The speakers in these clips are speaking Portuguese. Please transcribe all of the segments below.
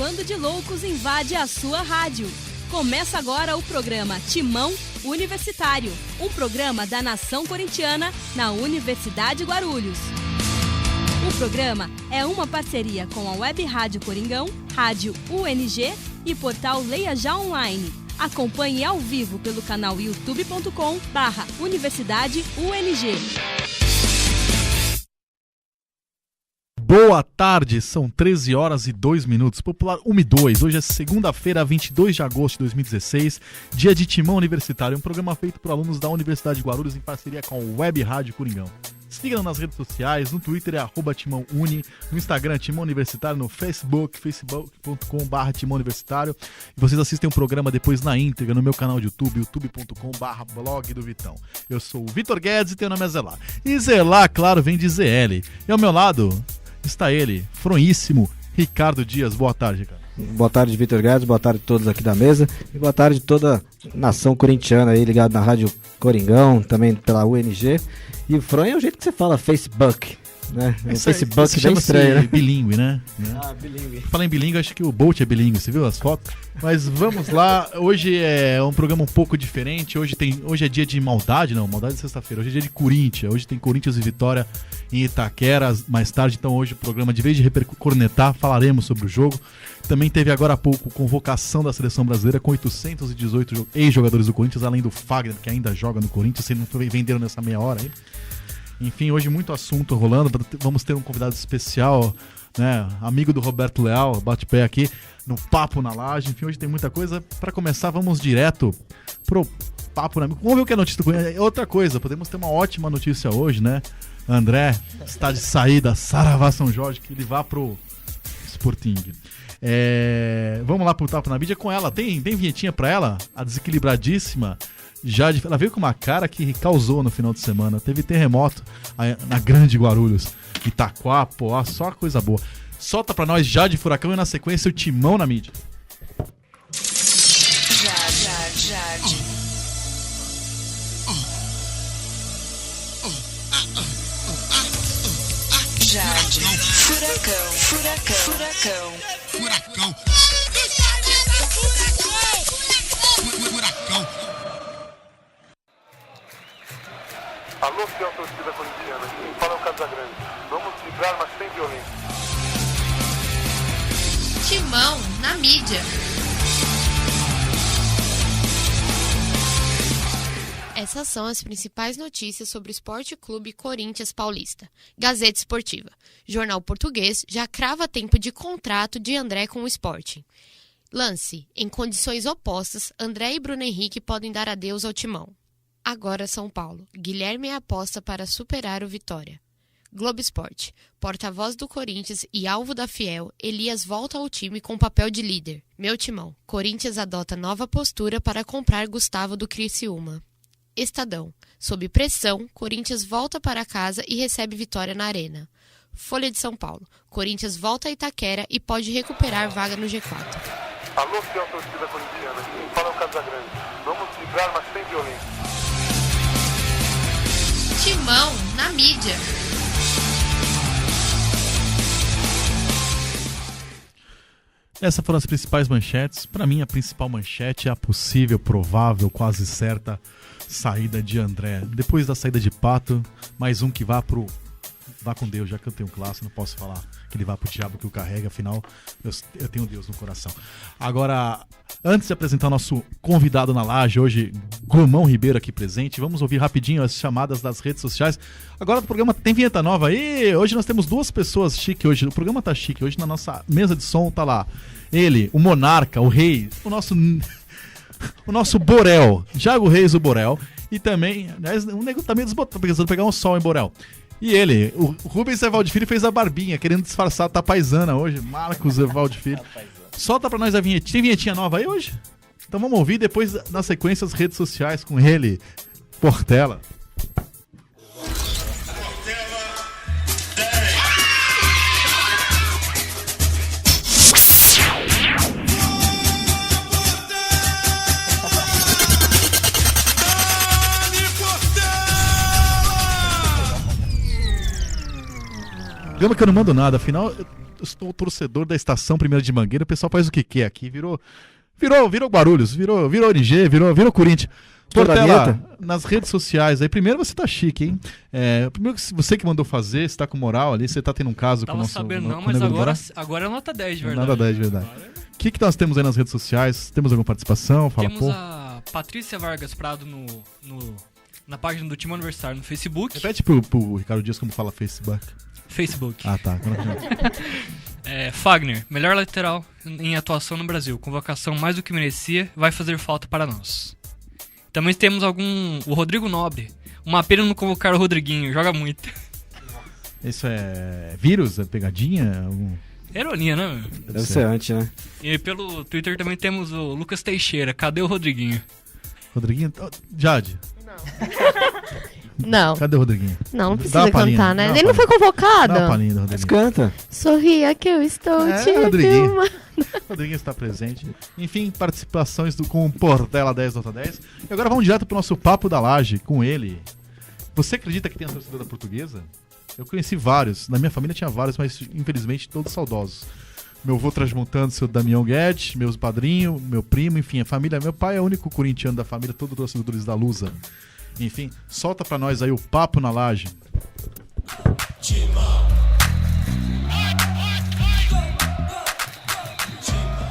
bando de loucos invade a sua rádio. Começa agora o programa Timão Universitário, um programa da Nação Corintiana na Universidade Guarulhos. O programa é uma parceria com a Web Rádio Coringão, Rádio UNG e portal Leia Já Online. Acompanhe ao vivo pelo canal youtube.com/Universidade UNG. Boa tarde, são 13 horas e 2 minutos, popular 1 e 2. Hoje é segunda-feira, 22 de agosto de 2016, dia de Timão Universitário, um programa feito por alunos da Universidade de Guarulhos em parceria com a Web Rádio Coringão. Siga-nos nas redes sociais, no Twitter é @TimãoUni, no Instagram Timão Universitário, no Facebook, facebook.com/Timão Universitário. E vocês assistem o programa depois na íntegra no meu canal de YouTube, youtube.com/blog do Vitão. Eu sou o Vitor Guedes e teu nome é Zelá. E Zelá, claro, vem de ZL. E ao meu lado está ele, fronhíssimo, Ricardo Dias. Boa tarde, Ricardo. Boa tarde, Vitor Guedes, boa tarde a todos aqui da mesa e boa tarde a toda a nação corintiana aí ligado na Rádio Coringão, também pela UNG. E Fron é o jeito que você fala Facebook, né? O Facebook bem estranho, né? Bilíngue, né? Bilíngue. Falar em bilíngue, acho que o Bolt é bilíngue, você viu as fotos? Mas vamos lá, hoje é um programa um pouco diferente, hoje é dia de maldade é sexta-feira, hoje é dia de Corinthians, hoje tem Corinthians e Vitória em Itaquera, mais tarde, então hoje o programa, de vez de cornetar, falaremos sobre o jogo. Também teve agora há pouco convocação da Seleção Brasileira com 818 ex-jogadores do Corinthians, além do Fagner, que ainda joga no Corinthians, se não venderam nessa meia hora aí. Enfim, hoje muito assunto rolando, vamos ter um convidado especial, né, amigo do Roberto Leal, bate-pé aqui no Papo na Laje. Enfim, hoje tem muita coisa. Para começar, vamos direto pro Papo na... Vamos ver o que é notícia. Outra coisa, podemos ter uma ótima notícia hoje, né? André está de saída, Saravá São Jorge, que ele vá pro Sporting. Vamos lá pro Papo na Mídia com ela. Tem vinhetinha pra ela? A desequilibradíssima Jade. Ela veio com uma cara que causou no final de semana. Teve terremoto na Grande Guarulhos, Itaquá, Poá, só coisa boa. Solta pra nós Jade Furacão e na sequência o Timão na Mídia. Jade. Jade. Furacão. Alô, fiel torcida corintiana, quem fala é o Casagrande. Vamos vibrar, mas sem violência. Timão na Mídia. Essas são as principais notícias sobre o Esporte Clube Corinthians Paulista. Gazeta Esportiva. Jornal Português já crava tempo de contrato de André com o Sporting. Lance. Em condições opostas, André e Bruno Henrique podem dar adeus ao Timão. Agora São Paulo. Guilherme é aposta para superar o Vitória. Globo Esporte. Porta-voz do Corinthians e alvo da Fiel, Elias volta ao time com papel de líder. Meu Timão. Corinthians adota nova postura para comprar Gustavo do Criciúma. Estadão. Sob pressão, Corinthians volta para casa e recebe Vitória na Arena. Folha de São Paulo. Corinthians volta a Itaquera e pode recuperar vaga no G4. Alô, fiel torcida corintiana, quem fala é o Casagrande. Vamos vibrar, mas sem violência. Timão na Mídia. Essas foram as principais manchetes. Para mim, a principal manchete é a possível, provável, quase certa saída de André. Depois da saída de Pato, mais um que vá com Deus, já que eu tenho classe, não posso falar que ele vá pro diabo que o carrega, afinal eu tenho Deus no coração. Agora, antes de apresentar o nosso convidado na laje, hoje, Gomão Ribeiro aqui presente, vamos ouvir rapidinho as chamadas das redes sociais. Agora o programa tem vinheta nova aí, hoje nós temos duas pessoas chique hoje, o programa tá chique, hoje na nossa mesa de som tá lá ele, o monarca, o rei, o nosso Borel, Jago Reis, o Borel, e também, aliás, um nego tá meio desbotado, precisando pegar um sol em Borel. E ele, o Rubens Evaldo Filho, fez a barbinha, querendo disfarçar, tá paisana hoje, Marcos Evaldo Filho. Solta pra nós a vinhetinha. Tem vinhetinha nova aí hoje? Então vamos ouvir depois, na sequência, as redes sociais com ele, Portela. Programa que eu não mando nada, afinal o torcedor da estação Primeira de Mangueira, o pessoal faz o que quer aqui, virou Guarulhos, virou ONG, virou Corinthians. Portela, nas redes sociais, aí primeiro você tá chique, hein? Primeiro você que mandou fazer, você tá com moral ali, você tá tendo um caso com o nosso... Tava sabendo não, mas agora é nota 10 de verdade. Nota 10 de verdade. O que nós temos aí nas redes sociais? Temos alguma participação? Fala, temos a Patrícia Vargas Prado na página do Timão Universitário no Facebook. Repete pro Ricardo Dias como fala Facebook. Ah, tá. Fagner, melhor lateral em atuação no Brasil. Convocação mais do que merecia, vai fazer falta para nós. Também temos o Rodrigo Nobre. Uma pena não convocar o Rodriguinho, joga muito. Isso é vírus? É pegadinha? Ironia, né? Deve ser antes, né? E pelo Twitter também temos o Lucas Teixeira. Cadê o Rodriguinho? Rodriguinho? Jade? Não. Cadê o Rodriguinho? Não precisa cantar, né? Ele não foi convocado. Dá uma palhinha do Rodriguinho. Mas canta. Sorria que eu estou te Rodriguinho. Rodriguinho está presente. Enfim, participações com o Portela 10 nota 10. E agora vamos direto pro nosso Papo da Laje com ele. Você acredita que tem a torcida da Portuguesa? Eu conheci vários. Na minha família tinha vários, mas infelizmente todos saudosos. Meu avô transmontando, seu Damião Guedes, meus padrinhos, meu primo, enfim, a família. Meu pai é o único corintiano da família, todos torcedores da Lusa. Enfim, solta pra nós aí o Papo na Laje.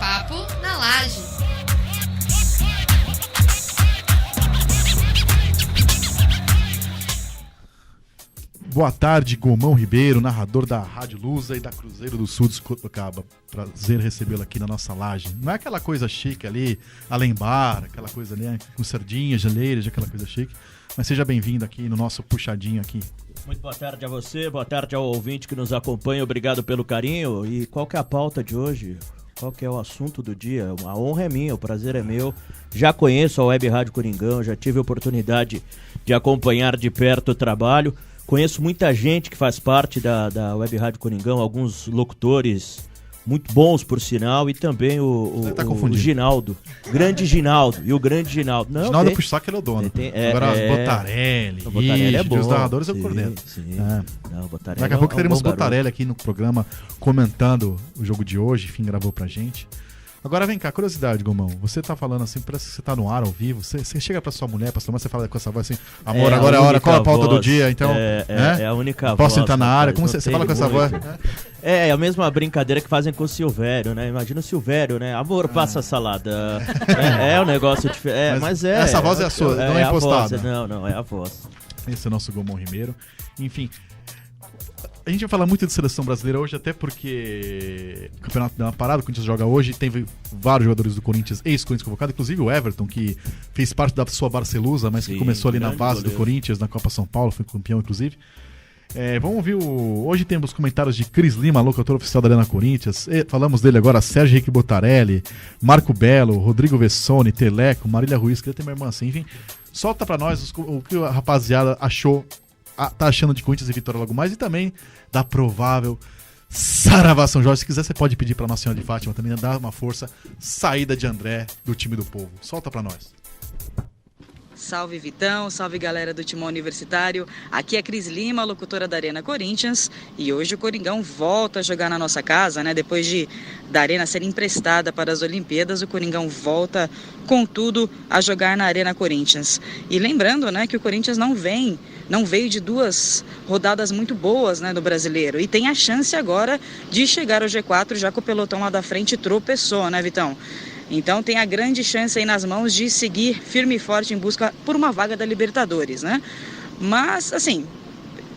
Papo na Laje. Boa tarde, Gomão Ribeiro, narrador da Rádio Lusa e da Cruzeiro do Sul de Sorocaba. Prazer recebê-lo aqui na nossa laje. Não é aquela coisa chique ali, além bar, aquela coisa ali, com sardinhas, geleiras, aquela coisa chique. Mas seja bem-vindo aqui no nosso puxadinho aqui. Muito boa tarde a você, boa tarde ao ouvinte que nos acompanha, obrigado pelo carinho. E qual que é a pauta de hoje? Qual que é o assunto do dia? A honra é minha, o prazer é meu. Já conheço a Web Rádio Coringão, já tive a oportunidade de acompanhar de perto o trabalho. Conheço muita gente que faz parte da Web Rádio Coringão, alguns locutores muito bons, por sinal, e também o Ginaldo, grande Ginaldo, e o grande Ginaldo. Não, Ginaldo é puxar que ele é o dono. Agora Botarelli, Botarelli é bom. Os narradores eu coordeno. Não, Botarelli daqui a pouco teremos bom Botarelli aqui no programa comentando o jogo de hoje, enfim, gravou pra gente. Agora vem cá, curiosidade, Gomão. Você tá falando assim, parece que você tá no ar ao vivo. Você chega pra sua mulher, pra sua mãe, você fala com essa voz assim: amor, agora é a hora, qual a pauta do dia? Então, é a única voz. Posso entrar na área? Como você fala com essa voz? É a mesma brincadeira que fazem com o Silvério, né? Imagina o Silvério, né? Amor, passa a salada. É um negócio diferente. Mas essa voz é a sua, não é impostada. Não, é a voz. Esse é o nosso Gomão Ribeiro. Enfim. A gente vai falar muito de seleção brasileira hoje, até porque o campeonato deu uma parada, o Corinthians joga hoje, teve vários jogadores do Corinthians, ex-Corinthians convocados, inclusive o Everton, que fez parte da sua Barcelusa, mas que começou ali na base do Corinthians, na Copa São Paulo, foi campeão inclusive. Vamos ouvir hoje temos os comentários de Cris Lima, locutor oficial da Arena Corinthians. Falamos dele agora, Sérgio Henrique Botarelli, Marco Belo, Rodrigo Vessone, Teleco, Marília Ruiz, que tem minha irmã assim, enfim. Solta pra nós o que a rapaziada achou, tá achando de Corinthians e Vitória logo mais, e também da provável Saravá São Jorge. Se quiser, você pode pedir pra Nossa Senhora de Fátima também, dar uma força, saída de André do time do povo. Solta pra nós. Salve Vitão, salve galera do Timão Universitário. Aqui é Cris Lima, locutora da Arena Corinthians, e hoje o Coringão volta a jogar na nossa casa, né? Depois da Arena ser emprestada para as Olimpíadas, o Coringão volta com tudo a jogar na Arena Corinthians. E lembrando, né, que o Corinthians não veio de 2 rodadas muito boas, né, do Brasileiro, e tem a chance agora de chegar ao G4, já que o pelotão lá da frente tropeçou, né, Vitão? Então tem a grande chance aí nas mãos de seguir firme e forte em busca por uma vaga da Libertadores, né? Mas, assim,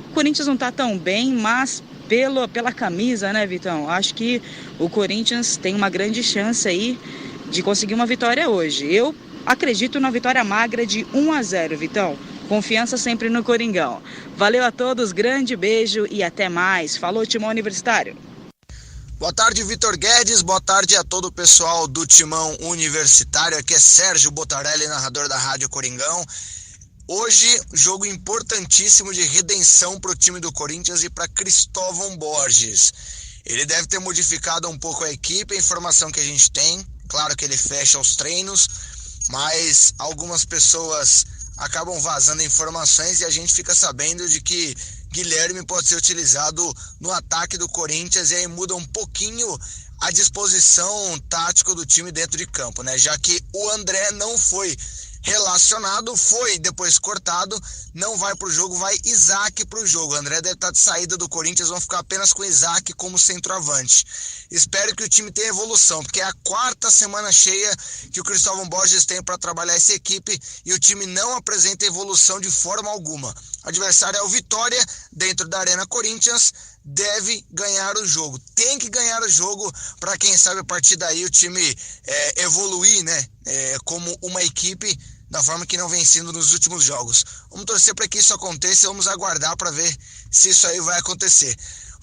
o Corinthians não tá tão bem, mas pela camisa, né, Vitão? Acho que o Corinthians tem uma grande chance aí de conseguir uma vitória hoje. Eu acredito na vitória magra de 1-0, Vitão. Confiança sempre no Coringão. Valeu a todos, grande beijo e até mais. Falou, Timão Universitário. Boa tarde, Vitor Guedes, boa tarde a todo o pessoal do Timão Universitário, aqui é Sérgio Botarelli, narrador da Rádio Coringão. Hoje, jogo importantíssimo de redenção para o time do Corinthians e para Cristóvão Borges. Ele deve ter modificado um pouco a equipe, a informação que a gente tem, claro que ele fecha os treinos, mas algumas pessoas acabam vazando informações e a gente fica sabendo de que Guilherme pode ser utilizado no ataque do Corinthians e aí muda um pouquinho a disposição tática do time dentro de campo, né? Já que o André não foi relacionado, foi depois cortado, não vai pro jogo, vai Isaac pro jogo. O André deve estar de saída do Corinthians, vão ficar apenas com Isaac como centroavante. Espero que o time tenha evolução, porque é a 4ª semana cheia que o Cristóvão Borges tem para trabalhar essa equipe e o time não apresenta evolução de forma alguma. O adversário é o Vitória, dentro da Arena Corinthians, deve ganhar o jogo. Tem que ganhar o jogo para quem sabe a partir daí o time evoluir, né? Como uma equipe da forma que não vem sendo nos últimos jogos. Vamos torcer para que isso aconteça e vamos aguardar para ver se isso aí vai acontecer.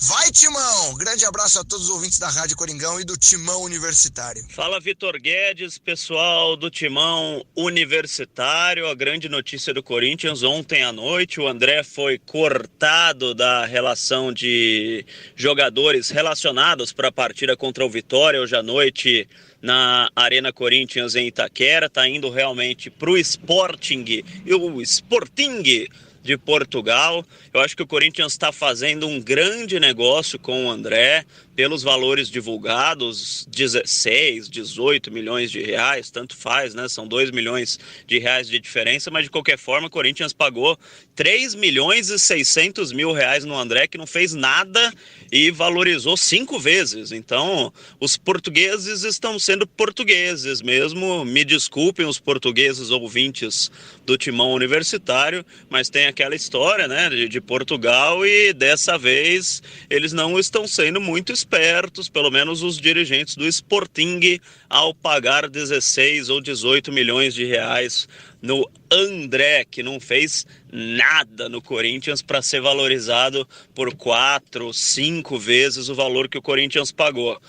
Vai, Timão! Grande abraço a todos os ouvintes da Rádio Coringão e do Timão Universitário. Fala, Vitor Guedes, pessoal do Timão Universitário. A grande notícia do Corinthians ontem à noite, o André foi cortado da relação de jogadores relacionados para a partida contra o Vitória hoje à noite na Arena Corinthians em Itaquera. Está indo realmente para o Sporting e o Sporting de Portugal. Eu acho que o Corinthians está fazendo um grande negócio com o André, pelos valores divulgados, 16, 18 milhões de reais, tanto faz, né? São 2 milhões de reais de diferença, mas de qualquer forma o Corinthians pagou 3 milhões e 600 mil reais no André, que não fez nada e valorizou 5 vezes. Então, os portugueses estão sendo portugueses mesmo. Me desculpem os portugueses ouvintes do Timão Universitário, mas tem aquela história, né, de Portugal, e dessa vez eles não estão sendo muito espertos, pelo menos os dirigentes do Sporting, ao pagar 16 ou 18 milhões de reais no André, que não fez nada no Corinthians para ser valorizado por 4, 5 vezes o valor que o Corinthians pagou.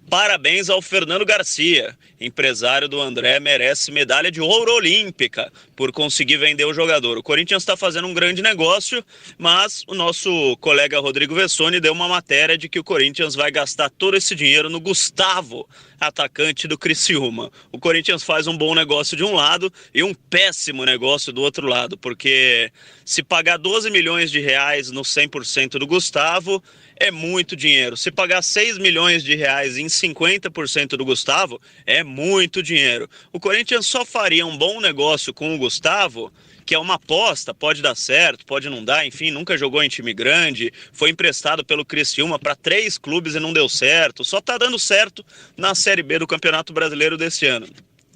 Parabéns ao Fernando Garcia, empresário do André, merece medalha de ouro olímpica por conseguir vender o jogador. O Corinthians está fazendo um grande negócio, mas o nosso colega Rodrigo Vessoni deu uma matéria de que o Corinthians vai gastar todo esse dinheiro no Gustavo, atacante do Criciúma. O Corinthians faz um bom negócio de um lado e um péssimo negócio do outro lado, porque se pagar 12 milhões de reais no 100% do Gustavo, é muito dinheiro. Se pagar 6 milhões de reais em 50% do Gustavo, é muito dinheiro. O Corinthians só faria um bom negócio com o Gustavo, que é uma aposta, pode dar certo, pode não dar, enfim, nunca jogou em time grande, foi emprestado pelo Criciúma para 3 clubes e não deu certo, só tá dando certo na Série B do Campeonato Brasileiro desse ano.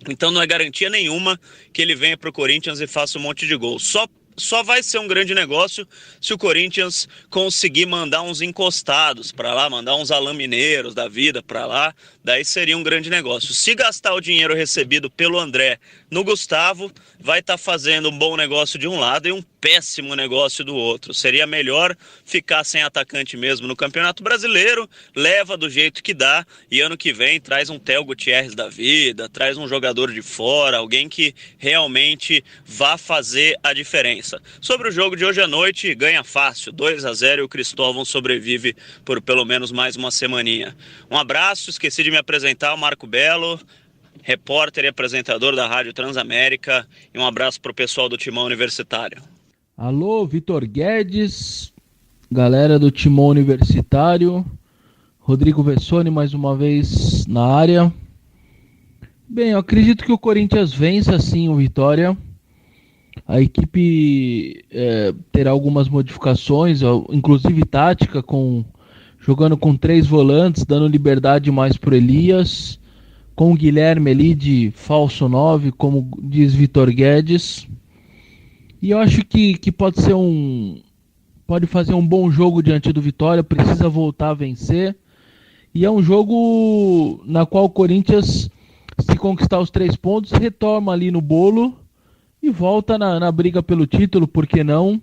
Então não é garantia nenhuma que ele venha pro Corinthians e faça um monte de gols. Só vai ser um grande negócio se o Corinthians conseguir mandar uns encostados para lá, mandar uns alamineiros da vida para lá, daí seria um grande negócio. Se gastar o dinheiro recebido pelo André no Gustavo, vai estar fazendo um bom negócio de um lado e um péssimo negócio do outro. Seria melhor ficar sem atacante mesmo no Campeonato Brasileiro, leva do jeito que dá e ano que vem traz um Theo Gutierrez da vida, traz um jogador de fora, alguém que realmente vá fazer a diferença. Sobre o jogo de hoje à noite, ganha fácil, 2-0 e o Cristóvão sobrevive por pelo menos mais uma semaninha. Um abraço, esqueci de me apresentar, o Marco Belo, repórter e apresentador da Rádio Transamérica, e um abraço para o pessoal do Timão Universitário. Alô, Vitor Guedes, galera do Timão Universitário, Rodrigo Vessoni mais uma vez na área. Bem, eu acredito que o Corinthians vença sim o Vitória. A equipe terá algumas modificações, inclusive tática, jogando com 3 volantes, dando liberdade mais pro Elias, com o Guilherme ali de falso 9, como diz Vitor Guedes. E eu acho que pode fazer um bom jogo diante do Vitória, precisa voltar a vencer. E é um jogo na qual o Corinthians, se conquistar os 3 pontos, retoma ali no bolo e volta na briga pelo título, por que não?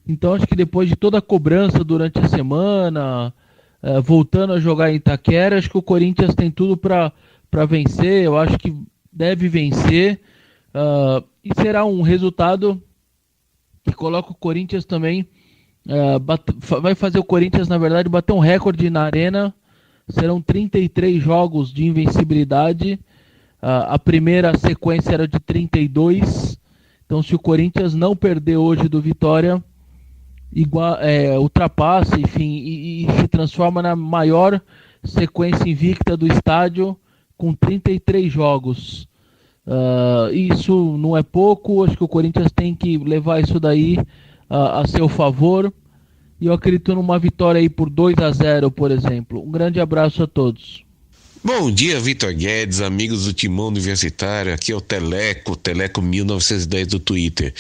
Então acho que depois de toda a cobrança durante a semana, voltando a jogar em Itaquera, acho que o Corinthians tem tudo para vencer. Eu acho que deve vencer e será um resultado que coloca o Corinthians também, vai fazer o Corinthians, na verdade, bater um recorde na Arena. Serão 33 jogos de invencibilidade. A primeira sequência era de 32. Então, se o Corinthians não perder hoje do Vitória, ultrapassa, enfim, e se transforma na maior sequência invicta do estádio com 33 jogos. Isso não é pouco, acho que o Corinthians tem que levar isso daí a seu favor. E eu acredito numa vitória aí por 2-0, por exemplo. Um grande abraço a todos. Bom dia, Vitor Guedes, amigos do Timão Universitário. Aqui é o Teleco 1910 do Twitter.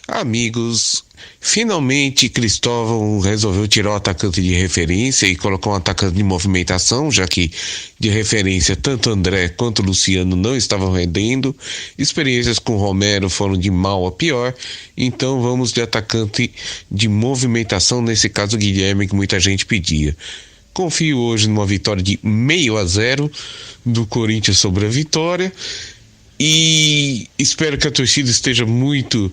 Amigos, finalmente Cristóvão resolveu tirar o atacante de referência e colocar um atacante de movimentação, já que de referência tanto André quanto Luciano não estavam rendendo. Experiências com Romero foram de mal a pior, então vamos de atacante de movimentação, nesse caso Guilherme, que muita gente pedia. Confio hoje numa vitória de 0,5 do Corinthians sobre a Vitória e espero que a torcida esteja muito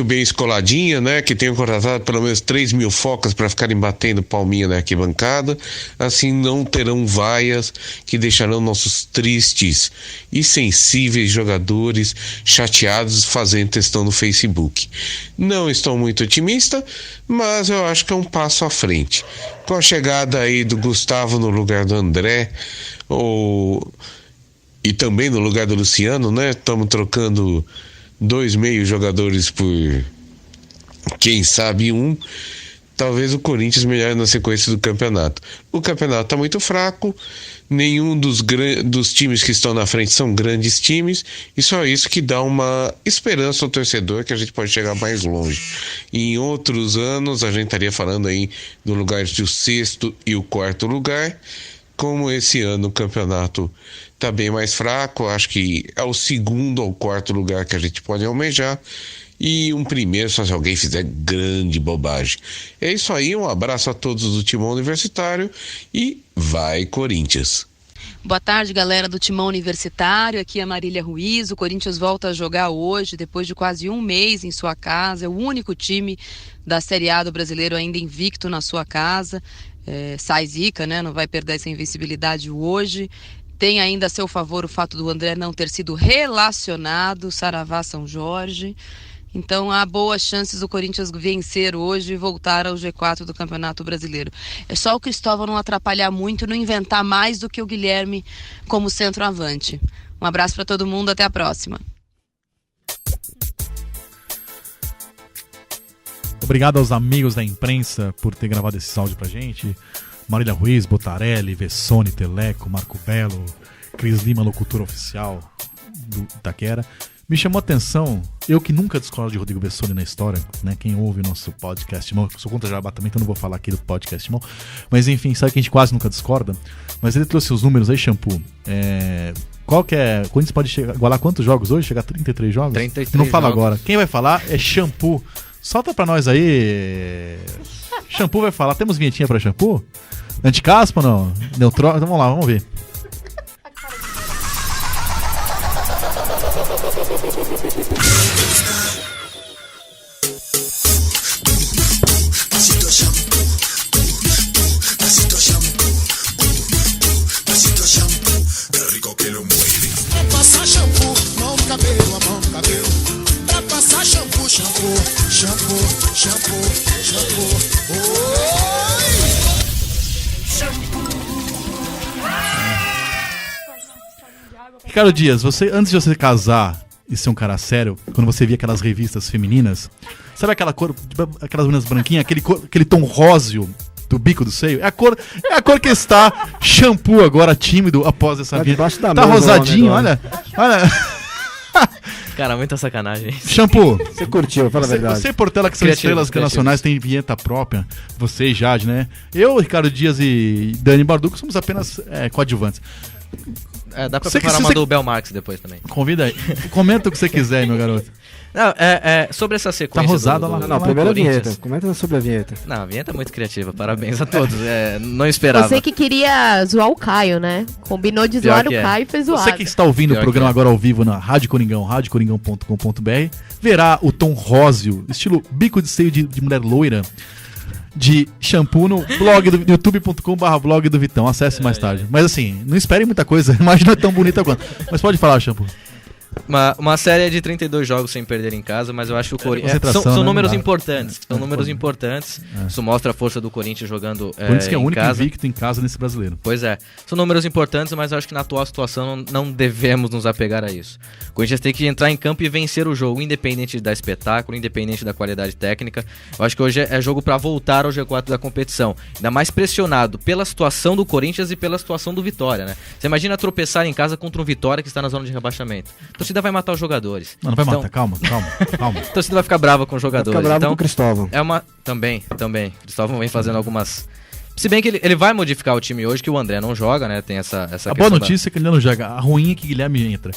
bem escoladinha, né? Que tenham contratado pelo menos 3 mil focas para ficarem batendo palminha na arquibancada. Assim não terão vaias que deixarão nossos tristes e sensíveis jogadores chateados fazendo textão no Facebook. Não estou muito otimista, mas eu acho que é um passo à frente. Com a chegada aí do Gustavo no lugar do André, e também no lugar do Luciano, né? Estamos trocando 2 meios jogadores por, quem sabe, um. Talvez o Corinthians melhore na sequência do campeonato. O campeonato está muito fraco, nenhum dos times que estão na frente são grandes times, e só isso que dá uma esperança ao torcedor que a gente pode chegar mais longe. E em outros anos a gente estaria falando aí do lugar de o 6º e o 4º lugar. Como esse ano o campeonato está bem mais fraco, acho que é o 2º ou 4º lugar que a gente pode almejar, e um primeiro só se alguém fizer grande bobagem. É isso aí, um abraço a todos do Timão Universitário e vai Corinthians! Boa tarde, galera do Timão Universitário, aqui é Marília Ruiz. O Corinthians volta a jogar hoje, depois de quase um mês em sua casa. É o único time da Série A do Brasileiro ainda invicto na sua casa. Sai zica, né? Não vai perder essa invencibilidade hoje. Tem ainda a seu favor o fato do André não ter sido relacionado, Saravá São Jorge. Então há boas chances do Corinthians vencer hoje e voltar ao G4 do Campeonato Brasileiro. É só o Cristóvão não atrapalhar muito, não inventar mais do que o Guilherme como centroavante. Um abraço para todo mundo, até a próxima. Obrigado aos amigos da imprensa por ter gravado esse áudio pra gente. Marília Ruiz, Botarelli, Vessone, Teleco, Marco Belo, Cris Lima, locutor oficial do Itaquera. Me chamou a atenção, eu que nunca discordo de Rodrigo Vessone na história, né? Quem ouve o nosso podcast, eu sou contra Jabá também, então não vou falar aqui do podcast, irmão. Mas enfim, sabe que a gente quase nunca discorda? Mas ele trouxe os números aí, Shampoo. Qual que é? Quando você pode igualar quantos jogos hoje? Chegar a 33 jogos? 33 não fala jogos. agora. Quem vai falar é Shampoo. Solta pra nós aí. Shampoo vai falar. Temos vinhetinha pra Shampoo? Anticaspa ou não? Neutro... Então vamos lá, vamos ver. Passar shampoo, mão no cabelo, a mão no cabelo. Pra passar shampoo, shampoo, shampoo, shampoo, shampoo. Oi! Ricardo Dias, antes de você casar e ser um cara sério, quando você via aquelas revistas femininas, sabe aquela cor, aquelas meninas branquinhas, aquele tom róseo do bico do seio? É a cor que está Shampoo agora, tímido após essa vida. Tá rosadinho, olha. Cara, muita sacanagem. Shampoo. Você curtiu, fala a verdade. Você e Portela, que são estrelas internacionais, tem vinheta própria. Você e Jade, né? Eu, Ricardo Dias e Dani Barduco somos apenas coadjuvantes. Dá pra preparar uma do Bel Marx depois também. Convida aí. Comenta o que você quiser, meu garoto. Não, sobre essa sequência. Tá rosada lá. Não, primeiro a vinheta. Comenta sobre a vinheta. Não, a vinheta é muito criativa. Parabéns a todos. Não esperava. Você que queria zoar o Caio, né? Combinou de zoar o Caio e fez zoar. Você que está ouvindo o programa agora ao vivo na Rádio Coringão, radiocoringão.com.br, verá o tom róseo, estilo bico de seio de mulher loira, de Shampoo no blog do youtube.com/blog do Vitão. Acesse mais tarde. Mas assim, não espere muita coisa. Imagina tão bonita quanto. Mas pode falar, Shampoo. Uma série de 32 jogos sem perder em casa, mas eu acho que o Corinthians... São números importantes. São números importantes. Isso mostra a força do Corinthians jogando Por isso que é o único casa. invicto em casa nesse brasileiro. Pois é. São números importantes, mas eu acho que na atual situação não devemos nos apegar a isso. O Corinthians tem que entrar em campo e vencer o jogo, independente da espetáculo, independente da qualidade técnica. Eu acho que hoje é jogo para voltar ao G4 da competição. Ainda mais pressionado pela situação do Corinthians e pela situação do Vitória, né? Você imagina tropeçar em casa contra um Vitória que está na zona de rebaixamento. A torcida vai matar os jogadores. Não vai matar, calma. A torcida vai ficar brava com os jogadores. Vai ficar brava então, com o Cristóvão. Também. Cristóvão vem fazendo algumas... Se bem que ele vai modificar o time hoje, que o André não joga, né? Tem essa A boa notícia é que ele não joga. A ruim é que Guilherme entra.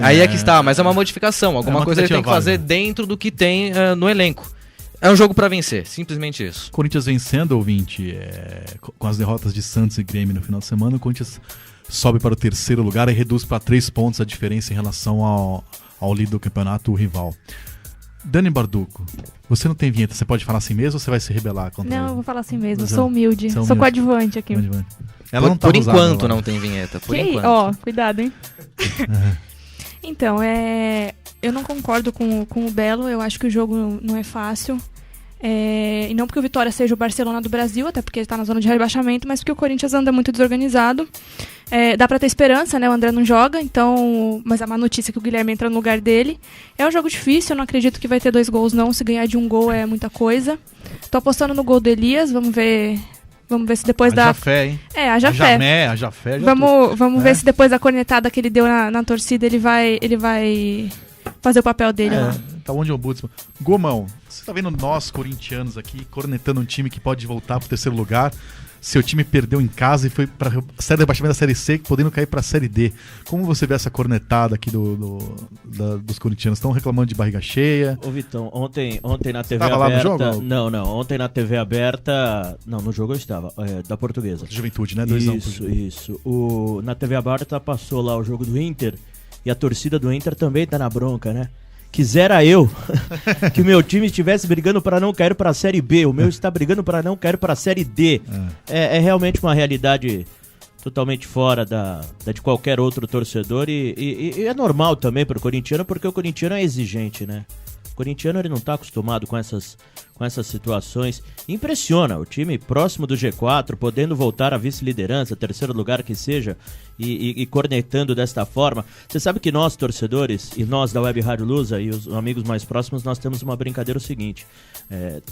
Aí é que está, mas é uma modificação. Alguma coisa ele tem que fazer dentro do que tem no elenco. É um jogo pra vencer, simplesmente isso. Corinthians vencendo, ouvinte, com as derrotas de Santos e Grêmio no final de semana, o Corinthians sobe para o 3º lugar e reduz para 3 pontos a diferença em relação ao líder do campeonato, o rival. Dani Barduco, você não tem vinheta, você pode falar assim mesmo ou você vai se rebelar contra Não, eu vou falar assim mesmo, eu Você- sou humilde, você é sou humilde. coadjuvante aqui. Ela não tá Por usada, enquanto ela. não tem vinheta, por Que? enquanto. Ó, cuidado, hein? Então, eu não concordo com o Belo, eu acho que o jogo não é fácil. E não porque o Vitória seja o Barcelona do Brasil, até porque ele tá na zona de rebaixamento, mas porque o Corinthians anda muito desorganizado. Dá pra ter esperança, né? O André não joga, então... Mas a má notícia é que o Guilherme entra no lugar dele. É um jogo difícil, eu não acredito que vai ter 2 gols, não. Se ganhar de 1 gol é muita coisa. Tô apostando no gol do Elias, vamos ver se depois da... Haja fé, hein? Haja fé. Haja fé. Vamos ver se depois da cornetada que ele deu na torcida, ele vai fazer o papel dele lá. Tá onde o Ombudsman. Gomão, você tá vendo nós, corintianos, aqui, cornetando um time que pode voltar pro 3º lugar. Seu time perdeu em casa e foi pra série de rebaixamento da Série C, podendo cair pra Série D. Como você vê essa cornetada aqui dos corintianos? Estão reclamando de barriga cheia? Ô Vitão, ontem na TV Tava aberta... lá no jogo? Não, ontem na TV aberta... Não, no jogo eu estava, da Portuguesa. Juventude, né? 2-1. Isso. Na TV aberta passou lá o jogo do Inter e a torcida do Inter também tá na bronca, né? Quisera eu que o meu time estivesse brigando para não cair para a Série B. O meu está brigando para não cair para a Série D. É realmente uma realidade totalmente fora de qualquer outro torcedor e é normal também para o corintiano, porque o corintiano é exigente, né? O corintiano ele não está acostumado com essas situações. Impressiona o time próximo do G4, podendo voltar à vice-liderança, 3º lugar que seja, e cornetando desta forma. Você sabe que nós, torcedores, e nós da Web Rádio Lusa e os amigos mais próximos, nós temos uma brincadeira o seguinte.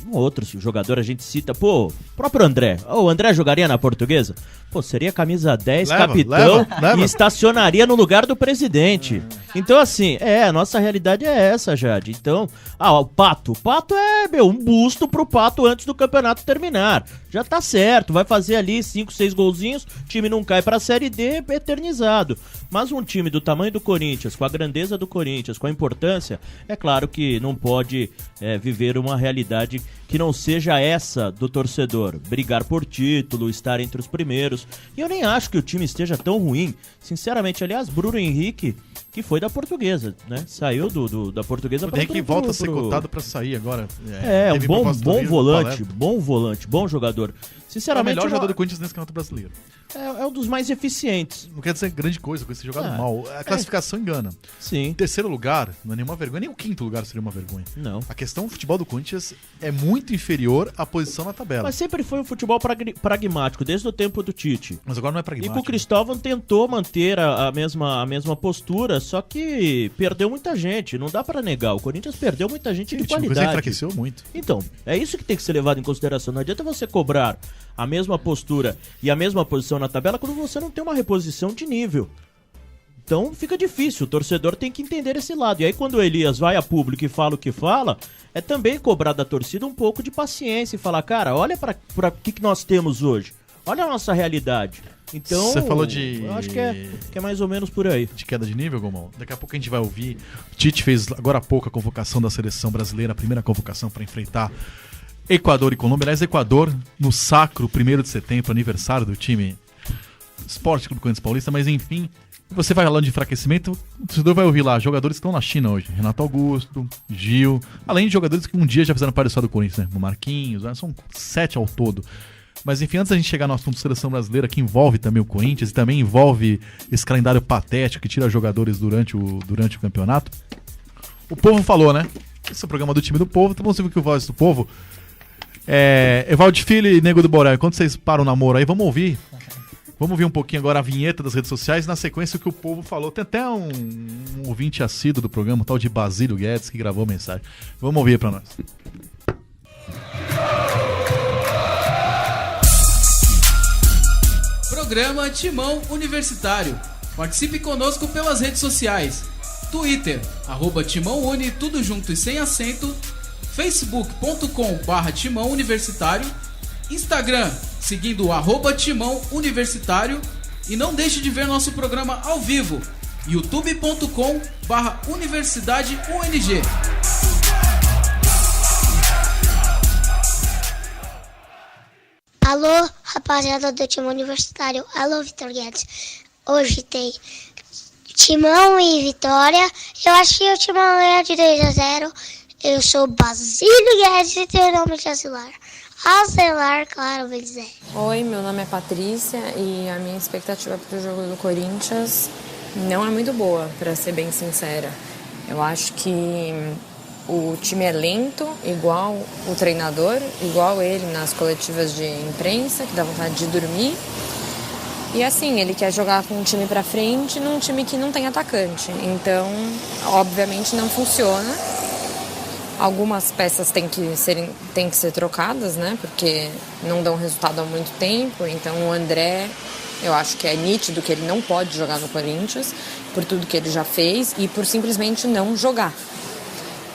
Um outro jogador a gente cita, o próprio André. O André jogaria na Portuguesa? Seria camisa 10, capitão, leva. e estacionaria no lugar do presidente. Então assim, a nossa realidade é essa, Jade. Então, o Pato é, um busto pro Pato antes do campeonato terminar. Já tá certo, vai fazer ali 5, 6 golzinhos, o time não cai pra Série D, eternizado. Mas um time do tamanho do Corinthians, com a grandeza do Corinthians, com a importância, é claro que não pode viver uma realidade que não seja essa do torcedor. Brigar por título, estar entre os primeiros. E eu nem acho que o time esteja tão ruim. Sinceramente, aliás, Bruno Henrique, que foi da Portuguesa, né? Saiu da Portuguesa para que volta a ser cotado para sair agora. Um bom volante, bom jogador. Sinceramente, é o melhor jogador do Corinthians nesse campeonato brasileiro. É um dos mais eficientes. Não quer dizer grande coisa com esse jogado mal. A classificação engana. Sim. 3º lugar não é nenhuma vergonha, nem o 5º lugar seria uma vergonha. Não. A questão do futebol do Corinthians é muito inferior à posição na tabela. Mas sempre foi um futebol pragmático, desde o tempo do Tite. Mas agora não é pragmático. E com o Cristóvão tentou manter a mesma postura, só que perdeu muita gente. Não dá pra negar. O Corinthians perdeu muita gente de qualidade. Você enfraqueceu muito. Então, é isso que tem que ser levado em consideração. Não adianta você cobrar a mesma postura e a mesma posição na tabela quando você não tem uma reposição de nível. Então fica difícil, o torcedor tem que entender esse lado. E aí quando o Elias vai a público e fala o que fala, é também cobrar da torcida um pouco de paciência e falar, cara, olha para o que nós temos hoje. Olha a nossa realidade. Então, você falou de... eu acho que é mais ou menos por aí. De queda de nível, Gomão? Daqui a pouco a gente vai ouvir. O Tite fez agora há pouco a convocação da seleção brasileira, a primeira convocação para enfrentar Equador e Colômbia. Aliás, Equador no sacro 1º de setembro, aniversário do time Esporte Clube Corinthians Paulista, mas enfim, você vai falando de enfraquecimento, o torcedor vai ouvir lá jogadores que estão na China hoje, Renato Augusto, Gil, além de jogadores que um dia já fizeram parte do Corinthians, né? No Marquinhos, né? São 7 ao todo. Mas enfim, antes da gente chegar no assunto seleção brasileira, que envolve também o Corinthians e também envolve esse calendário patético que tira jogadores durante o campeonato, o povo falou, né? Esse é o programa do time do povo, então vamos ver que o Voz do Povo. Evaldo Filho e Nego do Borel, enquanto vocês param o namoro aí, vamos ouvir um pouquinho agora a vinheta das redes sociais, na sequência o que o povo falou. Tem até um ouvinte assíduo do programa, o tal de Basílio Guedes, que gravou mensagem. Vamos ouvir pra nós. Programa Timão Universitário. Participe conosco pelas redes sociais. Twitter, @TimãoUni, tudo junto e sem acento. Facebook.com/Timão Universitário. Instagram, seguindo @Timão Universitário. E não deixe de ver nosso programa ao vivo. youtube.com/Universidade UNG. Alô, rapaziada do Timão Universitário. Alô, Vitor Guedes. Hoje tem Timão e Vitória. Eu acho que o Timão ganha de 2-0. Eu sou Basílio Guedes e tenho o nome de Azelar, claro, bem dizer. Oi, meu nome é Patrícia e a minha expectativa para o jogo do Corinthians não é muito boa, para ser bem sincera. Eu acho que o time é lento, igual o treinador, igual ele nas coletivas de imprensa, que dá vontade de dormir. E assim, ele quer jogar com um time pra frente num time que não tem atacante. Então, obviamente não funciona. Algumas peças têm que ser trocadas, né? Porque não dão resultado há muito tempo. Então o André, eu acho que é nítido que ele não pode jogar no Corinthians, por tudo que ele já fez e por simplesmente não jogar.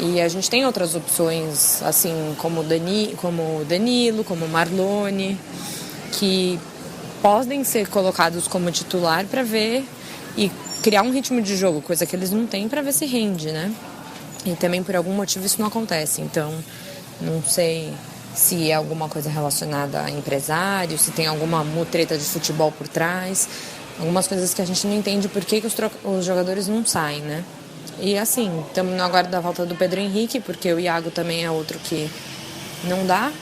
E a gente tem outras opções, assim, como o Danilo, como o Marlone, que podem ser colocados como titular para ver e criar um ritmo de jogo, coisa que eles não têm, para ver se rende, né? E também por algum motivo isso não acontece, então não sei se é alguma coisa relacionada a empresário, se tem alguma mutreta de futebol por trás, algumas coisas que a gente não entende por que os jogadores não saem, né? E assim, estamos no aguardo da volta do Pedro Henrique, porque o Iago também é outro que não dá.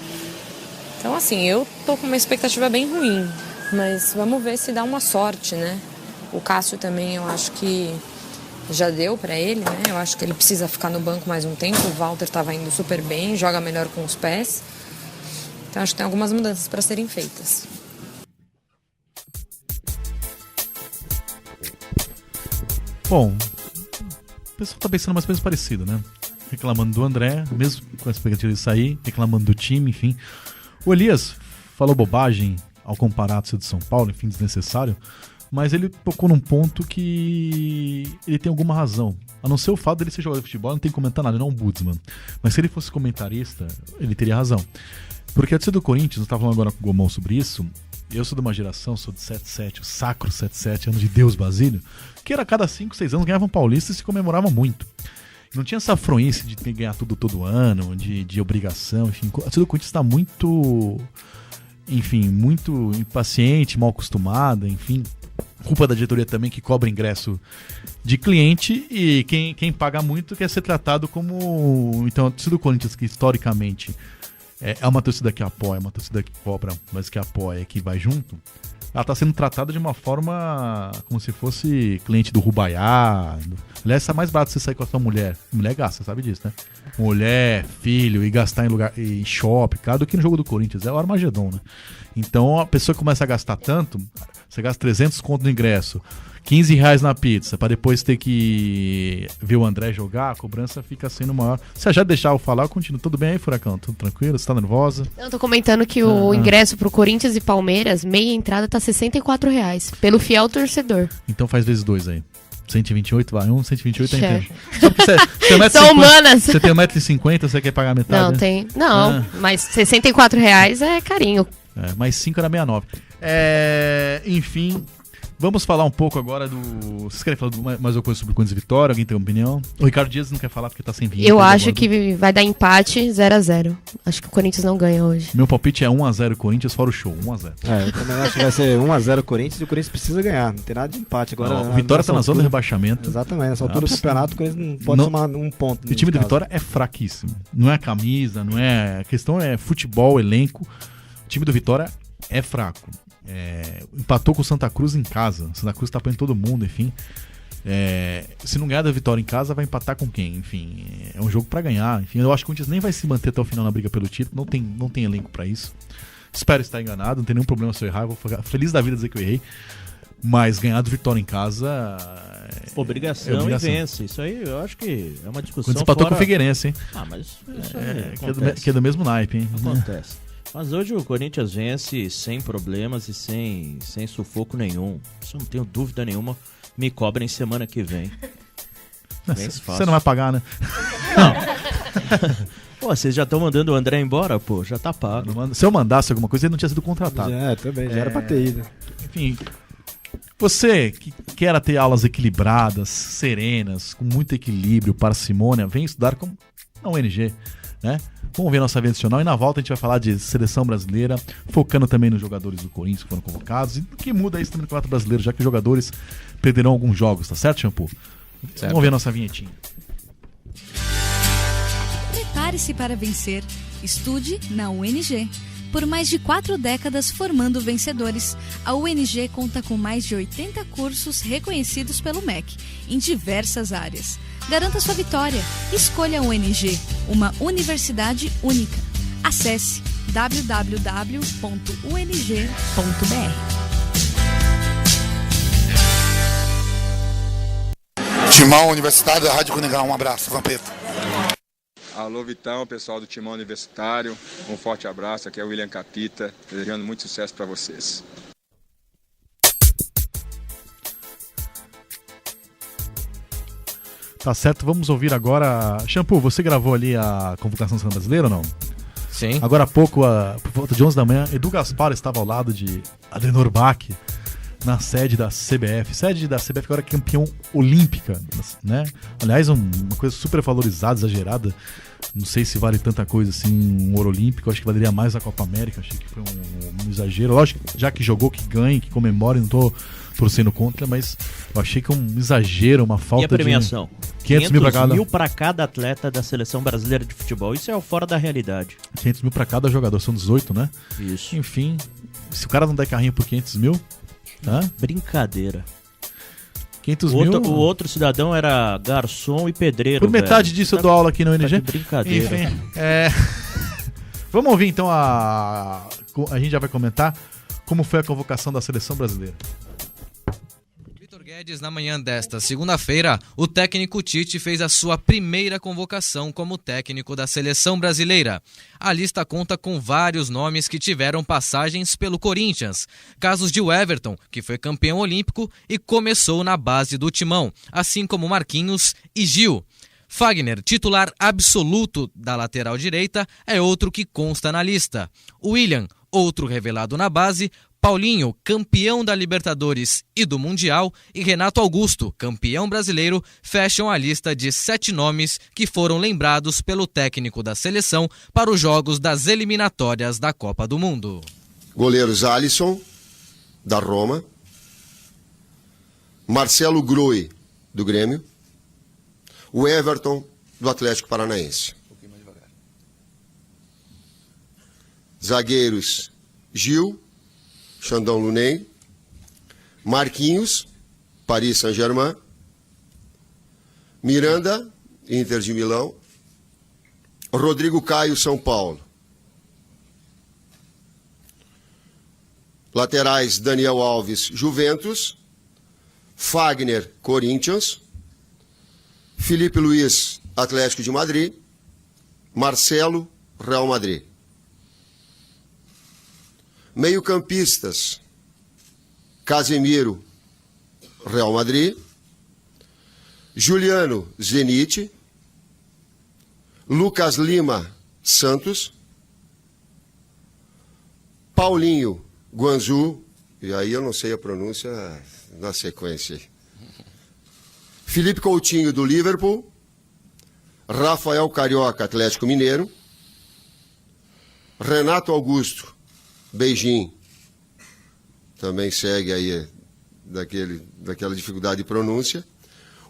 Então assim, eu tô com uma expectativa bem ruim, mas vamos ver se dá uma sorte, né? O Cássio também, eu acho que já deu pra ele, né? Eu acho que ele precisa ficar no banco mais um tempo. O Walter tava indo super bem, joga melhor com os pés. Então acho que tem algumas mudanças para serem feitas. Bom, o pessoal tá pensando mais ou menos parecido, né? Reclamando do André, mesmo com a expectativa de sair, reclamando do time, enfim. O Elias falou bobagem ao comparar a torcida de São Paulo, enfim, desnecessário, mas ele tocou num ponto que ele tem alguma razão. A não ser o fato dele ser jogador de futebol, não tem que comentar nada, ele não é um Budsman. Mas se ele fosse comentarista, ele teria razão. Porque a torcida do Corinthians, eu estava falando agora com o Gomão sobre isso, eu sou de uma geração, sou de 77, o sacro 77, ano de Deus Basílio, que era a cada 5, 6 anos ganhavam Paulista e se comemorava muito. Não tinha essa afronhice de ter que ganhar tudo todo ano, de obrigação, enfim. A torcida do Corinthians está muito, enfim, muito impaciente, mal acostumada, enfim. Culpa da diretoria também, que cobra ingresso de cliente, e quem paga muito quer ser tratado como... Então a torcida do Corinthians, que historicamente é uma torcida que apoia, uma torcida que cobra, mas que apoia, que vai junto, ela está sendo tratada de uma forma como se fosse cliente do Rubaiá. Aliás, está mais barato você sair com a sua mulher. Mulher gasta, sabe disso, né? Mulher, filho, e gastar em shopping, cara, do que no jogo do Corinthians. É o Armagedon, né? Então a pessoa começa a gastar tanto, você gasta 300 conto no ingresso, R$15 na pizza, pra depois ter que ver o André jogar, a cobrança fica sendo maior. Você já deixar eu falar, eu continuo. Tudo bem aí, Furacão? Tudo tranquilo? Você tá nervosa? Eu tô comentando que o ingresso pro Corinthians e Palmeiras, meia entrada, tá R$64, pelo fiel torcedor. Então faz vezes 2 aí. 128 vai 128 é inteiro. Só porque você São humanas. Você tem 1,50m, você quer pagar metade? Não, né? tem. Não, mas R$64 é carinho. Mais 5 era 69. Enfim, vamos falar um pouco agora do... Vocês querem falar mais alguma coisa sobre o Corinthians e Vitória? Alguém tem uma opinião? O Ricardo Dias não quer falar porque tá sem vinheta. Eu acho que vai dar empate 0-0. Acho que o Corinthians não ganha hoje. Meu palpite é 1-0 Corinthians, fora o show. 1-0. Eu também acho que vai ser 1-0 Corinthians, e o Corinthians precisa ganhar. Não tem nada de empate agora. O Vitória tá na zona de rebaixamento. Exatamente. Nessa altura do campeonato, o Corinthians não pode somar um ponto. O time do Vitória é fraquíssimo. Não é camisa, não é... A questão é futebol, elenco. O time do Vitória é fraco. Empatou com o Santa Cruz em casa. Santa Cruz tá apanhando todo mundo, enfim. Se não ganhar da Vitória em casa, vai empatar com quem? Enfim, é um jogo pra ganhar. Enfim, eu acho que o Corinthians nem vai se manter até o final na briga pelo título. Não tem elenco pra isso. Espero estar enganado, não tem nenhum problema se eu errar. Eu vou ficar feliz da vida dizer que eu errei. Mas ganhar do Vitória em casa... Obrigação e vence. Isso aí eu acho que é uma discussão. Quando empatou com o Figueirense, hein? Mas isso aí que é do mesmo naipe, hein? Acontece. Mas hoje o Corinthians vence sem problemas e sem sufoco nenhum. Isso não tenho dúvida nenhuma. Me cobrem semana que vem. Você não vai pagar, né? Não. Pô, vocês já estão mandando o André embora, pô? Já tá pago. Se eu mandasse alguma coisa, ele não tinha sido contratado. Também, já era pra ter ido. Enfim, você que quer ter aulas equilibradas, serenas, com muito equilíbrio, parcimônia, vem estudar na UNG, né? Vamos ver nossa vida adicional e na volta a gente vai falar de seleção brasileira, focando também nos jogadores do Corinthians que foram convocados e o que muda isso também no Campeonato Brasileiro, já que os jogadores perderão alguns jogos, tá certo, Shampoo? Certo. Vamos ver nossa vinhetinha. Prepare-se para vencer. Estude na UNG. Por mais de 4 décadas formando vencedores, a UNG conta com mais de 80 cursos reconhecidos pelo MEC, em diversas áreas. Garanta sua vitória. Escolha a UNG, uma universidade única. Acesse www.ung.br. Timão Universitário da Rádio Coringão. Um abraço, Vampeta. Alô, Vitão, pessoal do Timão Universitário. Um forte abraço. Aqui é o William Capita, desejando muito sucesso para vocês. Tá certo, vamos ouvir agora. Shampoo, você gravou ali a convocação da seleção brasileira ou não? Sim. Agora há pouco, por volta de 11 da manhã, Edu Gaspar estava ao lado de Adenor Bach na sede da CBF. Sede da CBF agora é campeão olímpica, né? Aliás, uma coisa super valorizada, exagerada. Não sei se vale tanta coisa assim, um ouro olímpico. Acho que valeria mais a Copa América. Achei que foi um exagero. Lógico, já que jogou, que ganhe, que comemore, não tô torcendo contra, mas eu achei que um exagero, uma falta de... E a premiação? De 500 mil para cada atleta da seleção brasileira de futebol. Isso é fora da realidade. 500 mil para cada jogador, são 18, né? Isso. Enfim, se o cara não der carrinho por 500 mil... Brincadeira. 500 mil... O outro cidadão era garçom e pedreiro. Por metade disso eu dou aula aqui na UNG. Brincadeira. Enfim, vamos ouvir então a gente já vai comentar como foi a convocação da seleção brasileira. Vitor Guedes, na manhã desta segunda-feira, o técnico Tite fez a sua primeira convocação como técnico da seleção brasileira. A lista conta com vários nomes que tiveram passagens pelo Corinthians. Casos de Everton, que foi campeão olímpico e começou na base do Timão, assim como Marquinhos e Gil. Fagner, titular absoluto da lateral direita, é outro que consta na lista. William, outro revelado na base, Paulinho, campeão da Libertadores e do Mundial, e Renato Augusto, campeão brasileiro, fecham a lista de 7 nomes que foram lembrados pelo técnico da seleção para os jogos das eliminatórias da Copa do Mundo. Goleiros Alisson, da Roma, Marcelo Groi, do Grêmio, o Everton, do Atlético Paranaense. Zagueiros Gil, Xandão Luney, Marquinhos, Paris Saint-Germain, Miranda, Inter de Milão, Rodrigo Caio, São Paulo. Laterais Daniel Alves, Juventus, Fagner, Corinthians, Felipe Luiz, Atlético de Madrid, Marcelo, Real Madrid. Meio-campistas, Casemiro, Real Madrid, Juliano, Zenit, Lucas Lima, Santos, Paulinho, Guangzhou, e aí eu não sei a pronúncia na sequência. Felipe Coutinho, do Liverpool, Rafael Carioca, Atlético Mineiro, Renato Augusto, Beijing, também segue aí daquela dificuldade de pronúncia.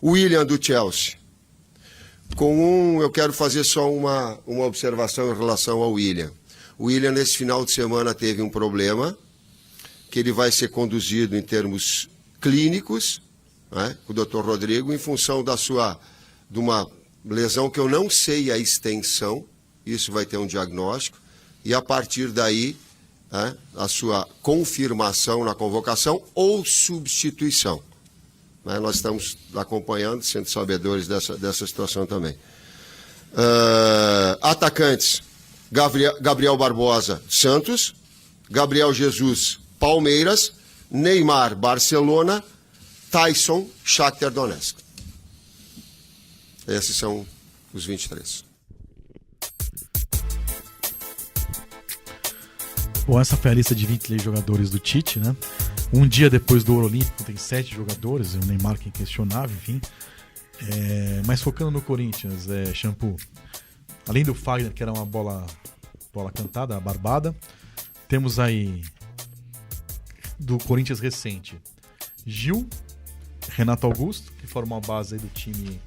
William, do Chelsea. Eu quero fazer só uma observação em relação ao William. O William, nesse final de semana, teve um problema, que ele vai ser conduzido em termos clínicos, né, com o Dr. Rodrigo, em função de uma lesão que eu não sei a extensão, isso vai ter um diagnóstico, e a partir daí, né, a sua confirmação na convocação ou substituição. Né, nós estamos acompanhando, sendo sabedores dessa situação também. Atacantes, Gabriel Barbosa, Santos, Gabriel Jesus, Palmeiras, Neymar, Barcelona, Tyson, Shakhtar Donetsk. Esses são os 23. Bom, essa foi a lista de 23 jogadores do Tite, né? Um dia depois do Ouro Olímpico tem 7 jogadores, o Neymar que é inquestionável, enfim. Mas focando no Corinthians, Shampoo, além do Fagner, que era uma bola cantada, barbada, temos aí do Corinthians recente Gil, Renato Augusto, que formou a base aí do time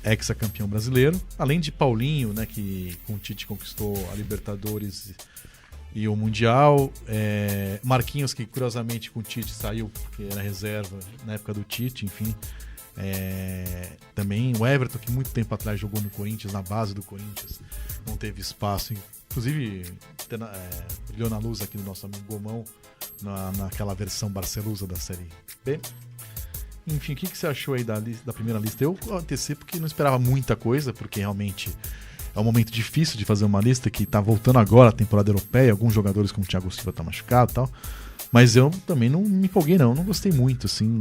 ex-campeão brasileiro, além de Paulinho, né, que com o Tite conquistou a Libertadores e o Mundial, Marquinhos, que curiosamente com o Tite saiu porque era reserva na época do Tite, enfim. Também o Everton, que muito tempo atrás jogou no Corinthians, na base do Corinthians, não teve espaço, inclusive brilhou na luz aqui do nosso amigo Gomão, naquela versão Barcelusa da Série B. Enfim, o que você achou aí da primeira lista? Eu antecipo porque não esperava muita coisa, porque realmente é um momento difícil de fazer uma lista, que tá voltando agora a temporada europeia, alguns jogadores como o Thiago Silva tá machucado e tal. Mas eu também não me empolguei, não gostei muito, assim.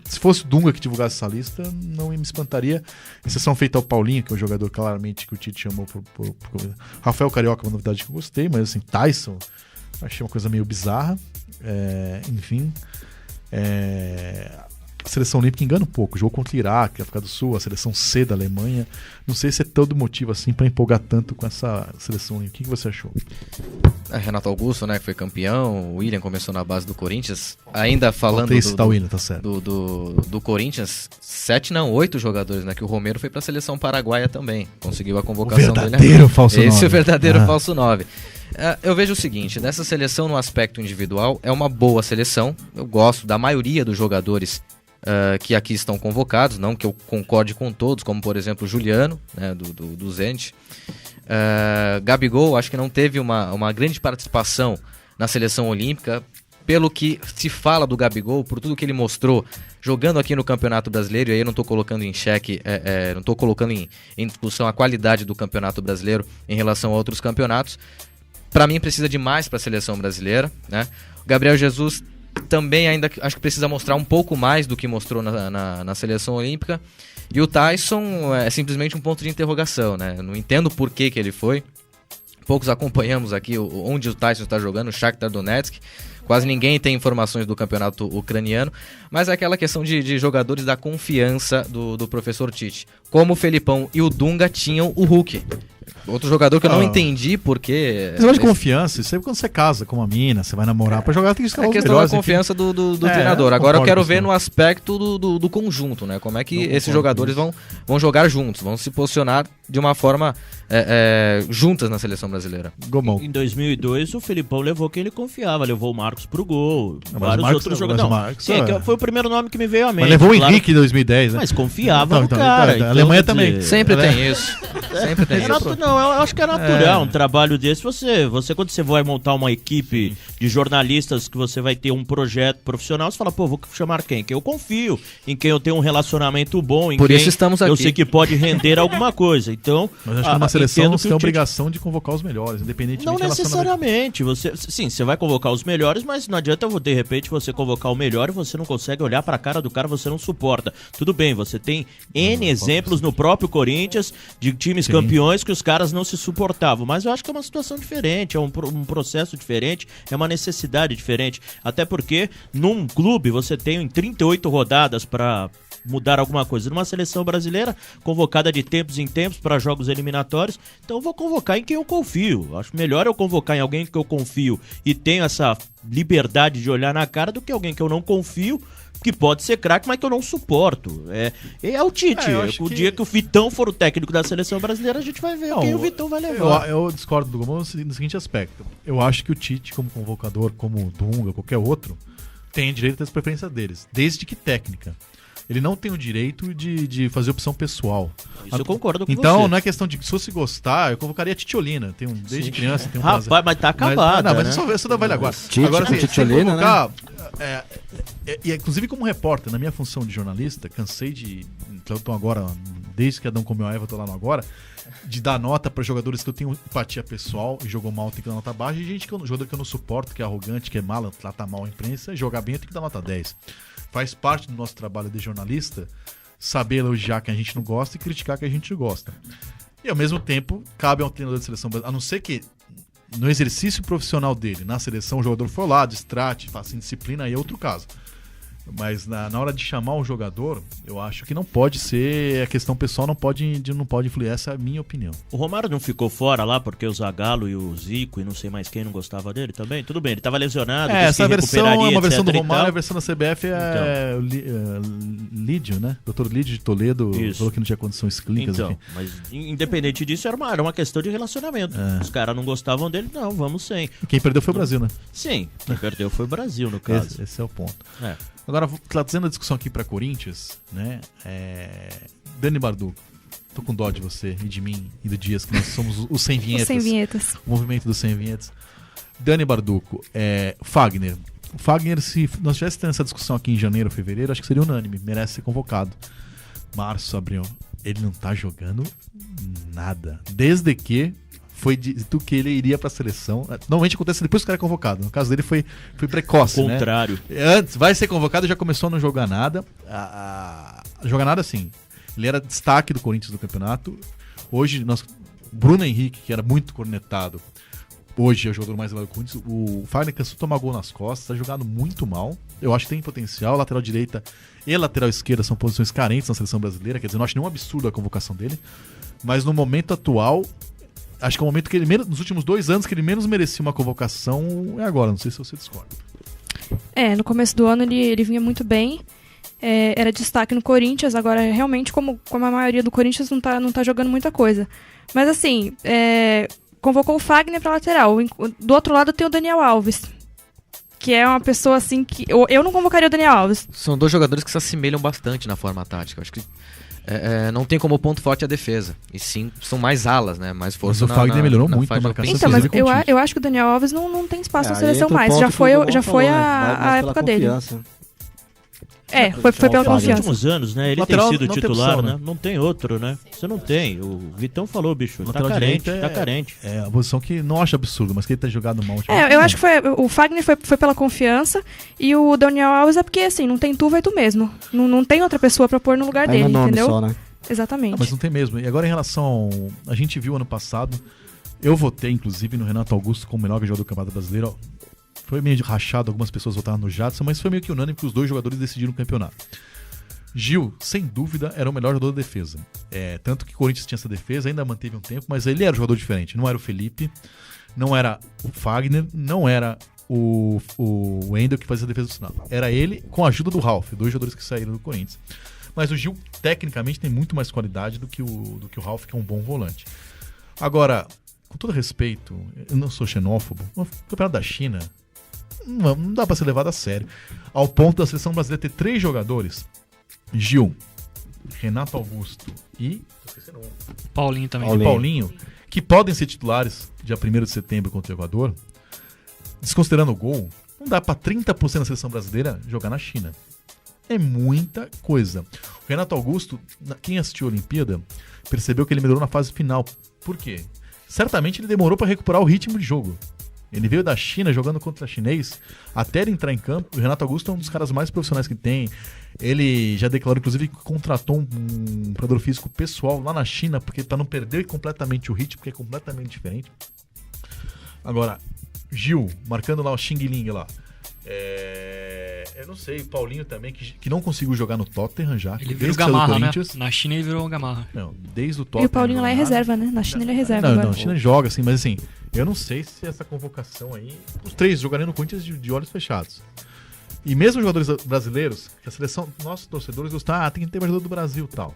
Se fosse o Dunga que divulgasse essa lista, não me espantaria. Exceção feita ao Paulinho, que é o jogador claramente que o Tite chamou por Rafael Carioca, uma novidade que eu gostei, mas assim, Tyson, achei uma coisa meio bizarra. Enfim. A seleção olímpica engana um pouco, jogou contra o Iraque, África do Sul, a seleção C da Alemanha. Não sei se é todo motivo assim para empolgar tanto com essa seleção olímpica. O que você achou? Renato Augusto, né, que foi campeão, o William começou na base do Corinthians. Ainda falando do Corinthians, 8 jogadores, né, que o Romero foi para a seleção paraguaia também, conseguiu a convocação dele. Verdadeiro falso 9. Esse é o verdadeiro falso 9. Eu vejo o seguinte, nessa seleção no aspecto individual é uma boa seleção, eu gosto da maioria dos jogadores que aqui estão convocados, não que eu concorde com todos, como por exemplo o Juliano, né, do Zenit. Gabigol, acho que não teve uma grande participação na seleção olímpica, pelo que se fala do Gabigol, por tudo que ele mostrou jogando aqui no Campeonato Brasileiro, e aí eu não estou colocando em xeque, não estou colocando em discussão a qualidade do Campeonato Brasileiro em relação a outros campeonatos. Para mim precisa de mais para a seleção brasileira, né? O Gabriel Jesus também ainda acho que precisa mostrar um pouco mais do que mostrou na seleção olímpica. E o Tyson é simplesmente um ponto de interrogação, né? Não entendo por que ele foi. Poucos acompanhamos aqui onde o Tyson está jogando, o Shakhtar Donetsk. Quase ninguém tem informações do campeonato ucraniano. Mas é aquela questão de jogadores da confiança do professor Tite. Como o Felipão e o Dunga tinham o Hulk. Outro jogador que eu não entendi porque... Esse negócio de confiança, isso é quando você casa com uma mina, você vai namorar pra jogar, tem que escalar os melhores. A questão da confiança do treinador. Agora eu quero ver no aspecto do conjunto, né? Como é que esses jogadores vão jogar juntos, vão se posicionar de uma forma juntas na seleção brasileira. Gomão. Em 2002 o Felipão levou quem ele confiava, levou o Marcos pro gol, vários outros jogadores. Foi o primeiro nome que me veio à mente. Mas levou o Henrique em 2010, né? Mas confiava no cara. A Alemanha também. Sempre tem isso. Sempre tem isso. Não, eu acho que é natural um trabalho desse. Você quando você vai montar uma equipe de jornalistas que você vai ter um projeto profissional, você fala, vou chamar quem? Quem eu confio, em quem eu tenho um relacionamento bom, em Por quem isso estamos aqui. Eu sei que pode render alguma coisa. Então, mas acho que numa seleção você tem a obrigação de convocar os melhores, independentemente. Não necessariamente. Você vai convocar os melhores, mas não adianta de repente você convocar o melhor e você não consegue olhar pra cara do cara, você não suporta. Tudo bem, você tem N exemplos no próprio Corinthians de times campeões que os caras não se suportavam, mas eu acho que é uma situação diferente, é um processo diferente, é uma necessidade diferente, até porque num clube você tem 38 rodadas para mudar alguma coisa, numa seleção brasileira convocada de tempos em tempos para jogos eliminatórios, então eu vou convocar em quem eu confio. Acho melhor eu convocar em alguém que eu confio e tenho essa liberdade de olhar na cara do que alguém que eu não confio, que pode ser craque, mas que eu não suporto. É o Tite. Dia que o Vitão for o técnico da seleção brasileira, a gente vai ver quem o Vitão vai levar. Eu discordo do Gomão no seguinte aspecto. Eu acho que o Tite, como convocador, como o Dunga, qualquer outro, tem direito às preferências deles, desde que técnica. Ele não tem o direito de fazer opção pessoal. Isso eu concordo com você. Então, não é questão de que se fosse gostar, eu convocaria a Titiolina. Desde criança tem um prazer. Rapaz, mas tá acabada. Mas isso não vale agora. Agora, assim, Titiolina, convocar, né? Inclusive como repórter, na minha função de jornalista, cansei de... Então agora, desde que Adão comeu a Eva, eu tô lá no agora, de dar nota para jogadores que eu tenho empatia pessoal e jogou mal, tem que dar nota baixa, e jogador que eu não suporto, que é arrogante, que é mala, trata mal a imprensa, jogar bem, eu tenho que dar nota 10. Faz parte do nosso trabalho de jornalista saber elogiar quem a gente não gosta e criticar quem a gente gosta. E ao mesmo tempo, cabe ao treinador de seleção brasileira, a não ser que no exercício profissional dele, na seleção, o jogador for lá, distrate, faça indisciplina, aí é outro caso. Mas na hora de chamar um jogador, eu acho que não pode ser, a questão pessoal não pode influir, essa é a minha opinião. O Romário não ficou fora lá porque o Zagallo e o Zico e não sei mais quem não gostava dele também? Tudo bem, ele estava lesionado. Essa versão é uma versão do Romário, a versão da CBF então. Lídio, né? Dr. Lídio de Toledo falou que não tinha condições clínicas. Então, enfim. mas independente disso, era uma questão de relacionamento. Os caras não gostavam dele, não, vamos sem. E quem perdeu foi o Brasil, né? Sim, quem perdeu foi o Brasil, no caso. Esse é o ponto. Agora, trazendo a discussão aqui para Corinthians, né? Dani Barduco, tô com dó de você e de mim e do Dias, que nós somos os sem vinhetas. Os sem vinhetas. O movimento dos sem vinhetas. Dani Barduco, Fagner. O Fagner, se nós tivéssemos tendo essa discussão aqui em janeiro ou fevereiro, acho que seria unânime, merece ser convocado. Março, abril, ele não tá jogando nada. Desde que foi dito que ele iria pra seleção. Normalmente acontece depois que o cara é convocado. No caso dele foi precoce, né? Contrário. Antes, vai ser convocado e já começou a não jogar nada. Jogar nada assim. Ele era destaque do Corinthians no campeonato. Hoje, Bruno Henrique, que era muito cornetado, hoje é o jogador mais elevado do Corinthians. O Fagner cansou de tomar gol nas costas, tá jogando muito mal. Eu acho que tem potencial. Lateral direita e lateral esquerda são posições carentes na seleção brasileira. Quer dizer, não acho nenhum absurdo a convocação dele. Mas no momento atual, acho que é o momento que ele menos, nos últimos 2 anos, que ele menos merecia uma convocação é agora. Não sei se você discorda. No começo do ano ele vinha muito bem. Era destaque no Corinthians. Agora, realmente, como a maioria do Corinthians não tá jogando muita coisa. Mas assim, convocou o Fagner pra lateral. Do outro lado tem o Daniel Alves, que é uma pessoa assim que... Eu não convocaria o Daniel Alves. São 2 jogadores que se assemelham bastante na forma tática. Acho que não tem como ponto forte a defesa. E sim, são mais alas, né? Mais força. Mas o Fagner melhorou muito na marcação. Então, mas eu acho que o Daniel Alves não tem espaço na seleção mais. Já foi a época dele. Foi pela confiança. Nos últimos anos, né? Ele lateral, tem sido titular, né? Não tem outro, né? Você não tem. O Vitão falou, bicho, ele tá carente. É a posição que não acho absurdo, mas que ele tá jogado mal. Eu acho que o Fagner foi pela confiança e o Daniel Alves é porque, assim, não tem tu, vai tu mesmo. Não tem outra pessoa pra pôr no lugar dele, entendeu? Só, né? Exatamente. Mas não tem mesmo. E agora em relação a gente viu ano passado, eu votei, inclusive, no Renato Augusto como o melhor jogador do Campeonato Brasileiro. Foi meio rachado, algumas pessoas votaram no Jadson, mas foi meio que unânime que os 2 jogadores decidiram o campeonato. Gil, sem dúvida, era o melhor jogador da defesa. Tanto que o Corinthians tinha essa defesa, ainda manteve um tempo, mas ele era um jogador diferente. Não era o Felipe, não era o Fagner, não era o Wendel que fazia a defesa do sinal. Era ele com a ajuda do Ralf, 2 jogadores que saíram do Corinthians. Mas o Gil, tecnicamente, tem muito mais qualidade do que o Ralf, que é um bom volante. Agora, com todo respeito, eu não sou xenófobo, o campeonato da China não dá pra ser levado a sério. Ao ponto da seleção brasileira ter 3 jogadores: Gil, Renato Augusto e Paulinho também. Paulinho, que podem ser titulares dia 1º de setembro contra o Equador. Desconsiderando o gol, não dá pra 30% da seleção brasileira jogar na China. É muita coisa. O Renato Augusto, quem assistiu a Olimpíada, percebeu que ele melhorou na fase final. Por quê? Certamente ele demorou pra recuperar o ritmo de jogo. Ele veio da China jogando contra chinês, até ele entrar em campo. O Renato Augusto é um dos caras mais profissionais que tem. Ele já declarou, inclusive, que contratou um preparador físico pessoal lá na China, porque para não perder completamente o ritmo, porque é completamente diferente. Agora, Gil, marcando lá o Xing Ling lá. Eu não sei, o Paulinho também, que não conseguiu jogar no Tottenham já. Ele virou Gamarra, né? Na China ele virou Gamarra. Não, desde o Tottenham. E o Paulinho lá é reserva, né? Na China ele é reserva. Não, na China joga, assim, mas assim, eu não sei se essa convocação aí... Os 3 jogariam no Corinthians de olhos fechados. E mesmo os jogadores brasileiros, que a seleção, nossos torcedores gostam, tem que ter jogador do Brasil e tal.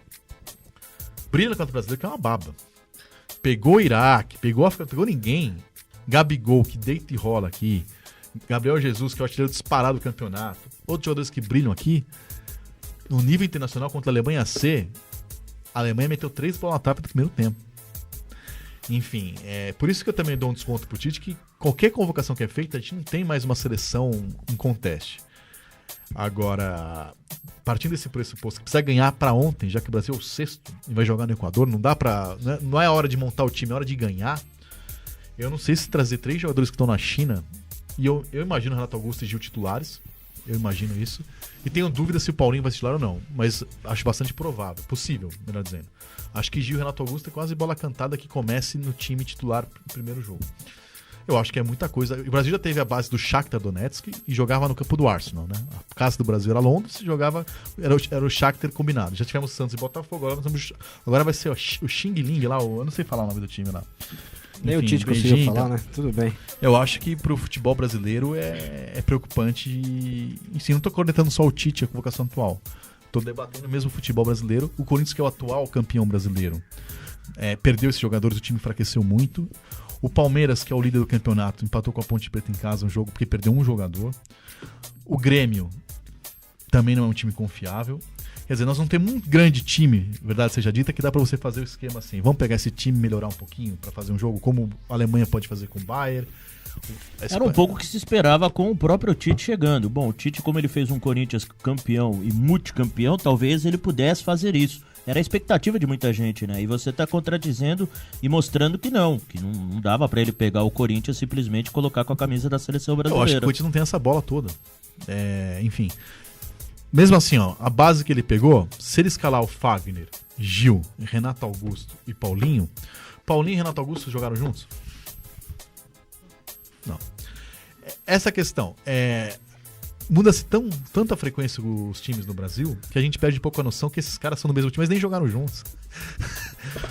Brilha contra o brasileiro, que é uma baba. Pegou o Iraque, pegou a África, pegou ninguém. Gabigol, que deita e rola aqui. Gabriel Jesus, que é o artilheiro disparado do campeonato. Outros jogadores que brilham aqui. No nível internacional contra a Alemanha C, a Alemanha meteu 3 bolas na trave no primeiro tempo. Enfim, por isso que eu também dou um desconto pro Tite, que qualquer convocação que é feita, a gente não tem mais uma seleção em conteste. Agora, partindo desse pressuposto que precisa ganhar para ontem, já que o Brasil é o 6º e vai jogar no Equador, não dá pra. Não é a hora de montar o time, é hora de ganhar. Eu não sei se trazer 3 jogadores que estão na China, e eu imagino Renato Augusto e Gil titulares, eu imagino isso, e tenho dúvida se o Paulinho vai titular ou não, mas acho bastante provável, possível, melhor dizendo. Acho que Gil e Renato Augusto é quase bola cantada que comece no time titular no primeiro jogo. Eu acho que é muita coisa. O Brasil já teve a base do Shakhtar Donetsk e jogava no campo do Arsenal, né? A casa do Brasil era Londres, jogava era o Shakhtar combinado. Já tivemos Santos e Botafogo, agora vai ser o Xing Ling lá, eu não sei falar o nome do time lá. Nem o Tite conseguiu falar, né? Tudo bem. Eu acho que pro futebol brasileiro é preocupante. E sim, não tô cornetando só o Tite, a convocação atual. Tô debatendo mesmo o futebol brasileiro. O Corinthians, que é o atual campeão brasileiro, perdeu esses jogadores, o time enfraqueceu muito. O Palmeiras, que é o líder do campeonato, empatou com a Ponte Preta em casa um jogo porque perdeu um jogador. O Grêmio também não é um time confiável. Quer dizer, nós não temos um grande time, verdade seja dita, que dá pra você fazer o esquema assim. Vamos pegar esse time e melhorar um pouquinho pra fazer um jogo, como a Alemanha pode fazer com o Bayern. Era um pouco o que se esperava com o próprio Tite chegando. Bom, o Tite, como ele fez um Corinthians campeão e multicampeão, talvez ele pudesse fazer isso. Era a expectativa de muita gente, né? E você tá contradizendo e mostrando que não dava pra ele pegar o Corinthians e simplesmente colocar com a camisa da seleção brasileira. Eu acho que o Corinthians não tem essa bola toda. Enfim. Mesmo assim, a base que ele pegou, se ele escalar o Fagner, Gil, Renato Augusto e Paulinho e Renato Augusto jogaram juntos? Não. Essa questão, muda-se tanta frequência os times no Brasil que a gente perde um pouco a noção que esses caras são do mesmo time, mas nem jogaram juntos.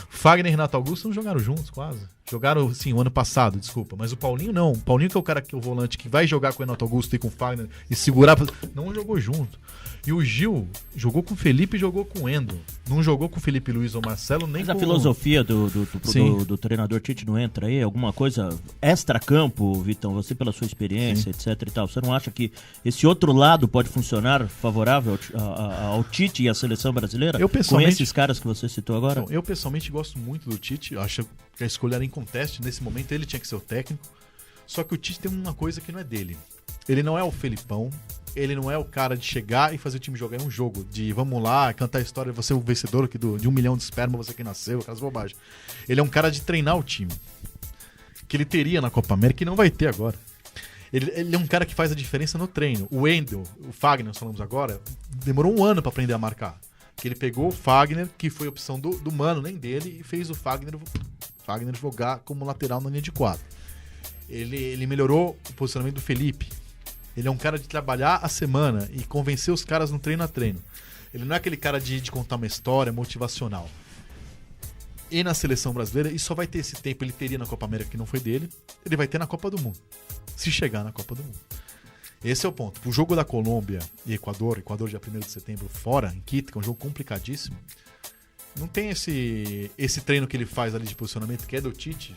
Fagner e Renato Augusto não jogaram juntos, quase. Jogaram, sim, o ano passado, desculpa. Mas o Paulinho não. O Paulinho, que é o cara que é o volante que vai jogar com o Renato Augusto e com o Fagner e segurar, não jogou junto. E o Gil jogou com o Felipe e jogou com o Endo. Não jogou com o Felipe Luiz ou Marcelo, nem mas com... a filosofia do treinador Tite não entra aí? Alguma coisa extra-campo, Vitão? Você, pela sua experiência, sim, etc e tal. Você não acha que esse outro lado pode funcionar favorável ao Tite e à seleção brasileira? Com esses caras que você citou agora? Eu, pessoalmente, gosto muito do Tite. Acho que a escolha era em conteste. Nesse momento, ele tinha que ser o técnico. Só que o Tite tem uma coisa que não é dele. Ele não é o Felipão. Ele não é o cara de chegar e fazer o time jogar em um jogo. De vamos lá, cantar a história, você é o vencedor aqui de 1 milhão de esperma, você que nasceu, aquelas bobagens. Ele é um cara de treinar o time. Que ele teria na Copa América e não vai ter agora. Ele é um cara que faz a diferença no treino. O Wendel, o Fagner, nós falamos agora, demorou 1 ano pra aprender a marcar. Que ele pegou o Fagner, que foi a opção do Mano, nem dele, e fez o Fagner jogar como lateral na linha de 4. Ele melhorou o posicionamento do Felipe. Ele é um cara de trabalhar a semana e convencer os caras no treino a treino. Ele não é aquele cara de contar uma história motivacional. E na seleção brasileira, e só vai ter esse tempo, ele teria na Copa América, que não foi dele, ele vai ter na Copa do Mundo. Se chegar na Copa do Mundo. Esse é o ponto. O jogo da Colômbia e Equador dia 1º de setembro fora, em Quito, que é um jogo complicadíssimo, não tem esse treino que ele faz ali de posicionamento, que é do Tite,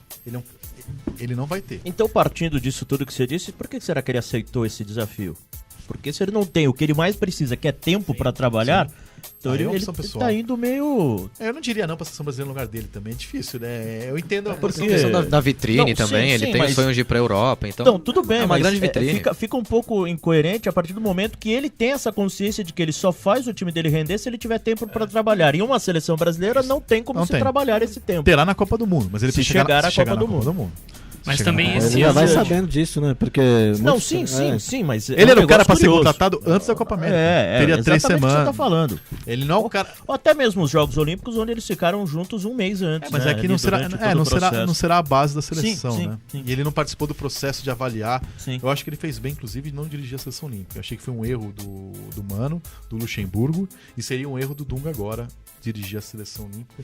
ele não vai ter. Então, partindo disso tudo que você disse, por que será que ele aceitou esse desafio? Porque se ele não tem o que ele mais precisa, que é tempo para trabalhar, sim, então ele tá indo meio... Eu não diria não pra seleção brasileira no lugar dele também, é difícil, né? Eu entendo... Porque a questão da vitrine não, também, sim, ele tem os sonhos de ir pra Europa, então... Não, tudo bem, é uma grande vitrine. Fica um pouco incoerente a partir do momento que ele tem essa consciência de que ele só faz o time dele render se ele tiver tempo para trabalhar. E uma seleção brasileira não tem como trabalhar esse tempo. Terá na Copa do Mundo, mas ele precisa chegar na Copa do Mundo. Mas também ele já vai sabendo disso, né? Porque não, sim, mas ele era o cara pra ser contratado antes da Copa América. Teria 3 semanas. Que você tá falando. Ele não é o cara. Ou até mesmo os Jogos Olímpicos, onde eles ficaram juntos 1 mês antes. Mas aqui não será a base da seleção, sim, né? Sim. E ele não participou do processo de avaliar. Sim. Eu acho que ele fez bem, inclusive, não dirigir a seleção olímpica. Eu achei que foi um erro do Mano, do Luxemburgo, e seria um erro do Dunga agora dirigir a seleção olímpica.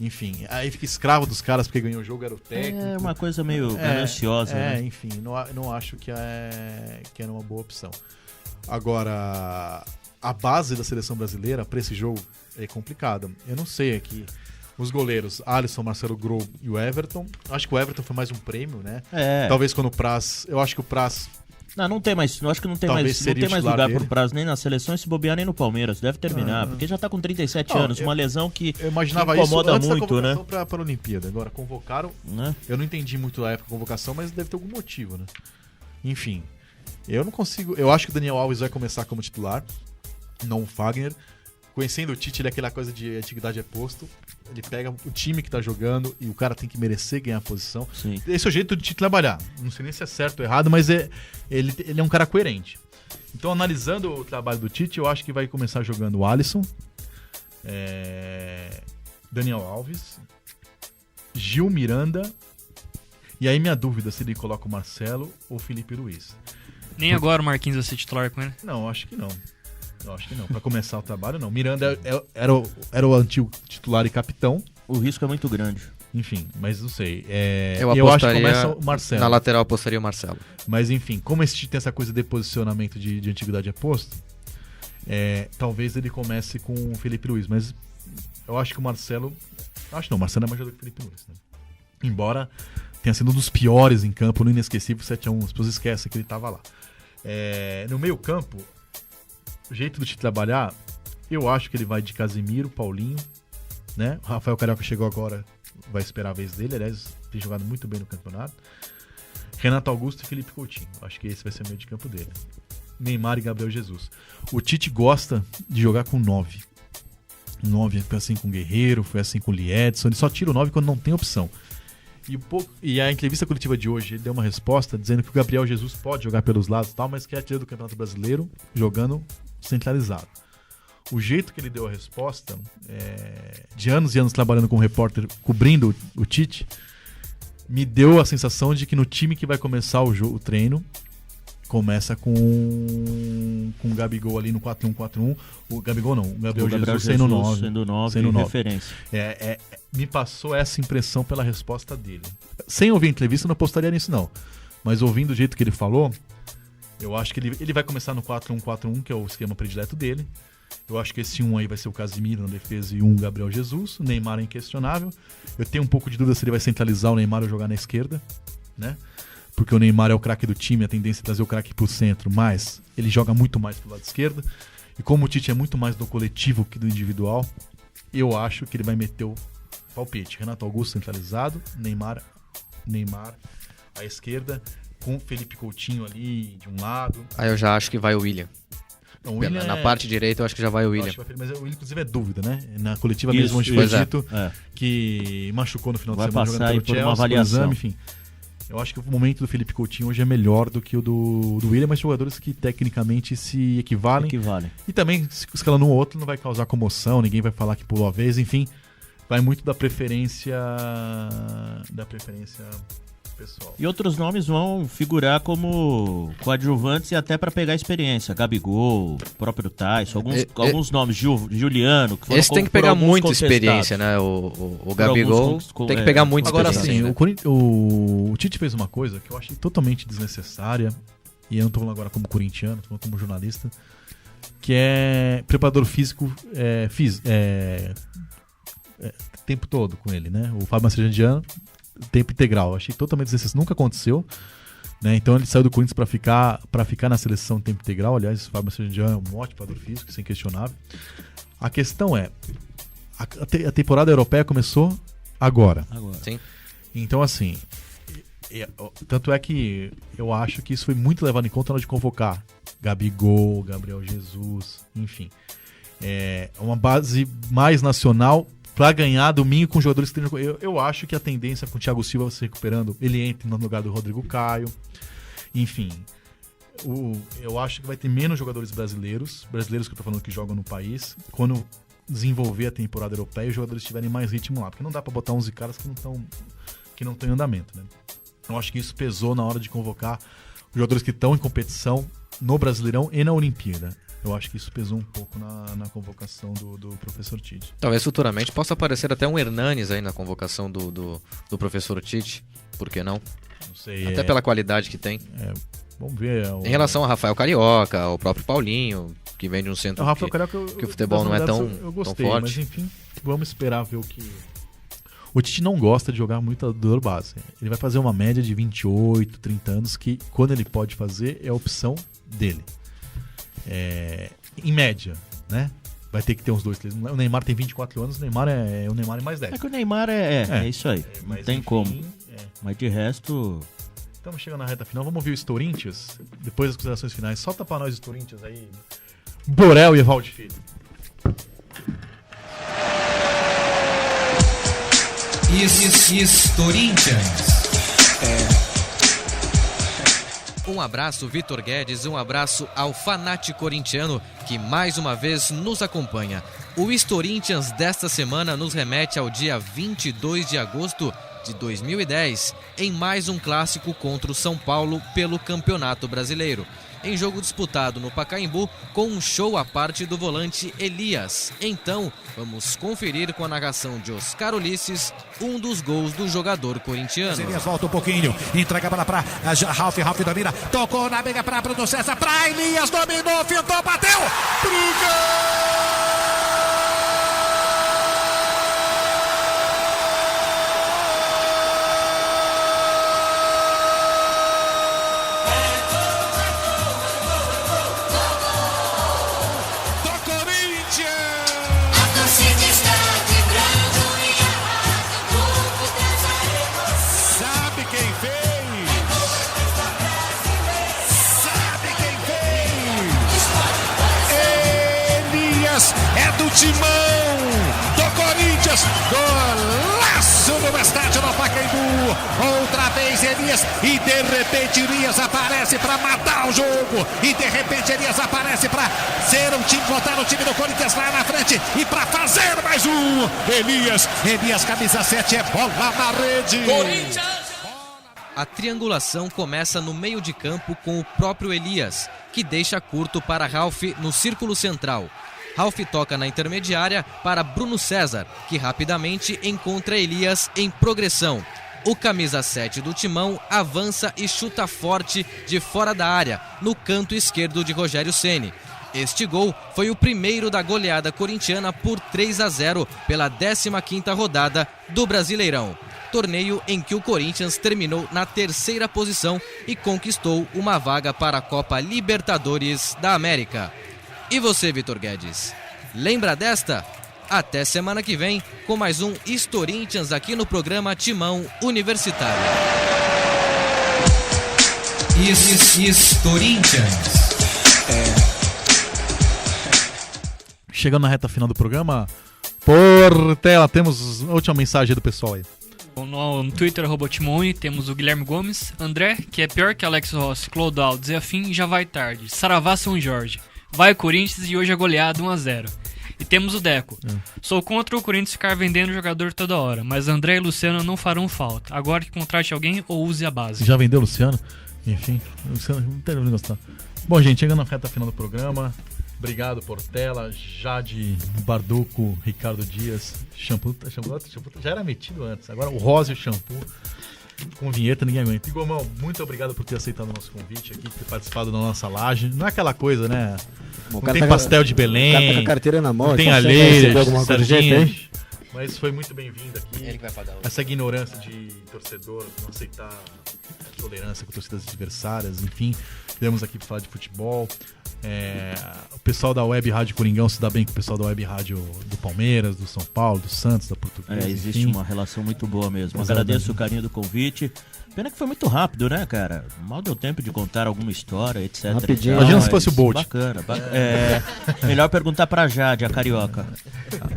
Enfim, aí fica escravo dos caras porque ganhou o jogo, era o técnico. É uma coisa meio gananciosa, né? Enfim, não acho que era uma boa opção. Agora, a base da seleção brasileira para esse jogo é complicada. Eu não sei aqui. Os goleiros, Alisson, Marcelo Grou e o Everton. Acho que o Everton foi mais um prêmio, né? Talvez quando o Praz... Eu acho que o Praz... Não tem mais. Eu acho que não tem mais lugar pro Praz nem na seleção e se bobear nem no Palmeiras. Deve terminar, porque já tá com 37 anos. Uma lesão que imaginava incomoda isso antes muito, da né? Pra Olimpíada. Agora, convocaram... Né? Eu não entendi muito a época da convocação, mas deve ter algum motivo, né? Enfim, eu não consigo... Eu acho que o Daniel Alves vai começar como titular, não o Fagner. Conhecendo o Tite, ele é aquela coisa de antiguidade é posto. Ele pega o time que tá jogando e o cara tem que merecer ganhar a posição. Sim. Esse é o jeito de Tite trabalhar. Não sei nem se é certo ou errado, mas ele é um cara coerente. Então, analisando o trabalho do Tite, eu acho que vai começar jogando o Alisson, Daniel Alves, Gil Miranda, e aí minha dúvida se ele coloca o Marcelo ou o Felipe Luiz. Nem agora o Marquinhos vai ser titular com ele? Não, acho que não. Eu acho que não. Pra começar o trabalho, não. Miranda era o antigo titular e capitão. O risco é muito grande. Enfim, mas não sei. Eu acho que começa o Marcelo. Na lateral eu apostaria o Marcelo. Mas enfim, como esse tem essa coisa de posicionamento de antiguidade é posto, talvez ele comece com o Felipe Luiz. Mas eu acho que o Marcelo... Acho não, o Marcelo é mais jogador que o Felipe Luiz, né? Embora tenha sido um dos piores em campo, no inesquecível 7-1. As pessoas esquecem que ele tava lá. No meio campo... O jeito do Tite trabalhar, eu acho que ele vai de Casemiro, Paulinho, né? O Rafael Carioca chegou agora, vai esperar a vez dele. Aliás, tem jogado muito bem no campeonato. Renato Augusto e Felipe Coutinho. Acho que esse vai ser o meio de campo dele. Neymar e Gabriel Jesus. O Tite gosta de jogar com 9. 9 foi assim com o Guerreiro, foi assim com o Liedson. Ele só tira o 9 quando não tem opção. E a entrevista coletiva de hoje, ele deu uma resposta dizendo que o Gabriel Jesus pode jogar pelos lados e tal, mas que é artilheiro do Campeonato Brasileiro jogando centralizado. O jeito que ele deu a resposta, de anos e anos trabalhando como repórter, cobrindo o Tite, me deu a sensação de que no time que vai começar o treino, começa com o Gabigol ali no 4-1-4-1. O Gabigol não, o Gabriel Jesus sendo 9. Sendo 9, referência. Me passou essa impressão pela resposta dele. Sem ouvir a entrevista, eu não apostaria nisso não. Mas ouvindo o jeito que ele falou, eu acho que ele vai começar no 4-1-4-1, que é o esquema predileto dele. Eu acho que esse 1 aí vai ser o Casemiro na defesa e 1 Gabriel Jesus. O Neymar é inquestionável. Eu tenho um pouco de dúvida se ele vai centralizar o Neymar ou jogar na esquerda, né? Porque o Neymar é o craque do time, a tendência é trazer o craque pro centro, mas ele joga muito mais pro lado esquerdo. E como o Tite é muito mais do coletivo que do individual, eu acho que ele vai meter o palpite. Renato Augusto centralizado, Neymar à esquerda, com Felipe Coutinho ali de um lado. Aí eu já acho que vai o William. Então, o na parte direita eu acho que já vai o William. Mas o William, inclusive, é dúvida, né? Na coletiva mesmo, onde foi dito que machucou no final de semana jogando pelo Chelsea, uma avaliação. Exame, enfim. Eu acho que o momento do Felipe Coutinho hoje é melhor do que o do William, mas jogadores que tecnicamente se equivalem. E também, se escalando um ou outro, não vai causar comoção, ninguém vai falar que pulou a vez, enfim. Vai muito da preferência pessoal. E outros nomes vão figurar como coadjuvantes e até para pegar experiência. Gabigol, próprio Tyson, alguns nomes, Juliano, que foram esse tem que pegar muita experiência, né? O Gabigol tem que pegar muita experiência. Agora sim, o Tite fez uma coisa que eu achei totalmente desnecessária, e eu não tô falando agora como corintiano, tô falando como jornalista, que é preparador físico tempo todo com ele, né? O Fábio Macejandiano, tempo integral. Eu achei totalmente desnecessário. Nunca aconteceu, né? Então ele saiu do Corinthians para ficar na seleção tempo integral. Aliás, o Fábio Macejandiano é um ótimo preparador físico, isso é inquestionável. A questão é, a temporada europeia começou agora. Sim. Então, assim, tanto é que eu acho que isso foi muito levado em conta na hora de convocar Gabigol, Gabriel Jesus, enfim. É uma base mais nacional para ganhar domingo com jogadores que tem. Eu acho que a tendência com o Thiago Silva se recuperando, ele entra no lugar do Rodrigo Caio. Enfim, eu acho que vai ter menos jogadores brasileiros que eu tô falando que jogam no país, quando desenvolver a temporada europeia e os jogadores tiverem mais ritmo lá. Porque não dá para botar 11 caras que não estão em andamento, né? Eu acho que isso pesou na hora de convocar os jogadores que estão em competição no Brasileirão e na Olimpíada. Eu acho que isso pesou um pouco na convocação do professor Tite. Talvez futuramente possa aparecer até um Hernanes aí na convocação do professor Tite. Por que não? Não sei. Até pela qualidade que tem. Vamos ver. Em relação a Rafael Carioca, ao próprio Paulinho, que vem de um centro que o futebol não é tão forte. Mas enfim, vamos esperar ver o que... O Tite não gosta de jogar muito dor base. Ele vai fazer uma média de 28, 30 anos, que quando ele pode fazer é a opção dele. Em média, né? Vai ter que ter uns 2, 3. O Neymar tem 24 anos, o Neymar é mais 10. É que o Neymar é isso aí. Não tem enfim, como. Mas de resto... Estamos chegando na reta final. Vamos ouvir o Corinthians. Depois das considerações finais. Solta pra nós os Corinthians aí. Borel e Evaldo Filho. Corinthians. Um abraço, Vitor Guedes, um abraço ao fanático corintiano que mais uma vez nos acompanha. O Corinthians desta semana nos remete ao dia 22 de agosto de 2010, em mais um clássico contra o São Paulo pelo Campeonato Brasileiro. Em jogo disputado no Pacaembu, com um show à parte do volante Elias. Então, vamos conferir com a narração de Oscar Ulisses um dos gols do jogador corintiano. Elias volta um pouquinho, entrega a bola para Ralf domina, tocou na briga para Bruno César, para Elias, dominou, fintou, bateu, pro gol! É do Timão do Corinthians, golaço no estádio do Pacaembu, outra vez Elias, e de repente Elias aparece para matar o jogo, e de repente Elias aparece para ser um time, botar o time do Corinthians lá na frente, e para fazer mais um, Elias, camisa 7, é bola na rede. Corinthians! A triangulação começa no meio de campo com o próprio Elias, que deixa curto para Ralf no círculo central. Ralf toca na intermediária para Bruno César, que rapidamente encontra Elias em progressão. O camisa 7 do Timão avança e chuta forte de fora da área, no canto esquerdo de Rogério Ceni. Este gol foi o primeiro da goleada corintiana por 3-0 pela 15ª rodada do Brasileirão. Torneio em que o Corinthians terminou na 3ª posição e conquistou uma vaga para a Copa Libertadores da América. E você, Vitor Guedes, lembra desta? Até semana que vem com mais um Corinthians aqui no programa Timão Universitário. Corinthians. Chegando na reta final do programa, Portela, temos a última mensagem do pessoal aí. No Twitter, @Timone, temos o Guilherme Gomes, André, que é pior que Alex Rossi, Clodoaldo, Zé Afim, já vai tarde, Saravá São Jorge. Vai Corinthians e hoje é goleado 1-0. E temos o Deco. Sou contra o Corinthians ficar vendendo jogador toda hora, mas André e Luciano não farão falta. Agora que contrate alguém ou use a base. Já vendeu o Luciano? Enfim, o Luciano não tem nada gostar. Bom, gente, chegando na reta final do programa. Obrigado, Portela, Jade, Barduco, Ricardo Dias. Shampoo já era metido antes. Agora o Rosa e o Shampoo. Com vinheta, ninguém aguenta. E Gomão, muito obrigado por ter aceitado o nosso convite aqui, ter participado da nossa laje. Não é aquela coisa, né? Bom, não tem pastel de Belém. O cara tá com a carteira na mão. Não tem alheira, sardinha. Mas foi muito bem-vindo aqui. Ele que vai pagar. Essa ignorância de torcedor, não aceitar tolerância com torcidas adversárias, enfim. Viemos aqui para falar de futebol. O pessoal da Web Rádio Coringão se dá bem com o pessoal da Web Rádio do Palmeiras, do São Paulo, do Santos, da Portuguesa. Existe uma relação muito boa mesmo. Agradeço o carinho do convite. Pena que foi muito rápido, né, cara? Mal deu tempo de contar alguma história, etc. Rapidinho. Imagina se fosse o Bolt. Bacana. Melhor perguntar pra Jade, a carioca.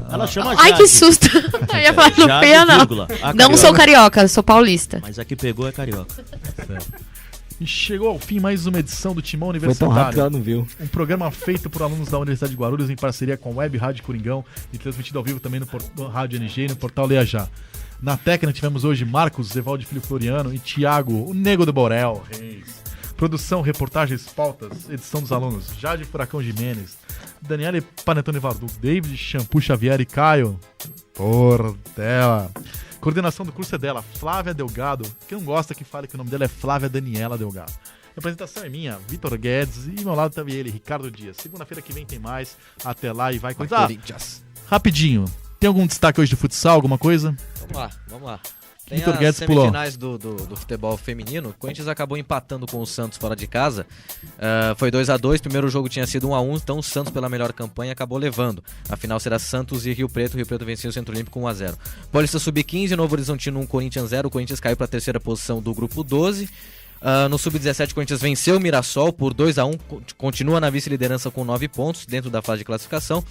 Ela chama Jade. Ai, que susto. Eu ia falar no Penha, não. Não sou carioca, sou paulista. Mas a que pegou é carioca. Certo. E chegou ao fim mais uma edição do Timão Universitário. Foi tão rápido que ela não viu. Um programa feito por alunos da Universidade de Guarulhos em parceria com a Web Rádio Coringão e transmitido ao vivo também no Rádio NG e no portal Leia Já. Na técnica tivemos hoje Marcos, Evaldo Filho Floriano e Thiago, o Nego do Borel Reis. Produção, reportagens, pautas, edição dos alunos Jade Furacão Jimenez, Daniele Panetone Varduc, David Shampoo Xavier e Caio Portela. Coordenação do curso é dela, Flávia Delgado. Quem não gosta que fale que o nome dela é Flávia Daniela Delgado. A apresentação é minha, Vitor Guedes, e ao meu lado também ele, Ricardo Dias. Segunda-feira que vem tem mais. Até lá e vai contar. Rapidinho, tem algum destaque hoje de futsal, alguma coisa? Vamos lá. Tem Vitor as Guedes semifinais do futebol feminino. O Corinthians acabou empatando com o Santos fora de casa. Foi 2-2, primeiro jogo tinha sido 1-1, então o Santos, pela melhor campanha, acabou levando. A final será Santos e Rio Preto. O Rio Preto venceu o Centro Olímpico 1-0. Paulista Sub-15, Novo Horizontino 1, Corinthians 0. O Corinthians caiu para a terceira posição do grupo 12. No Sub-17, o Corinthians venceu o Mirassol por 2-1, continua na vice-liderança com 9 pontos dentro da fase de classificação.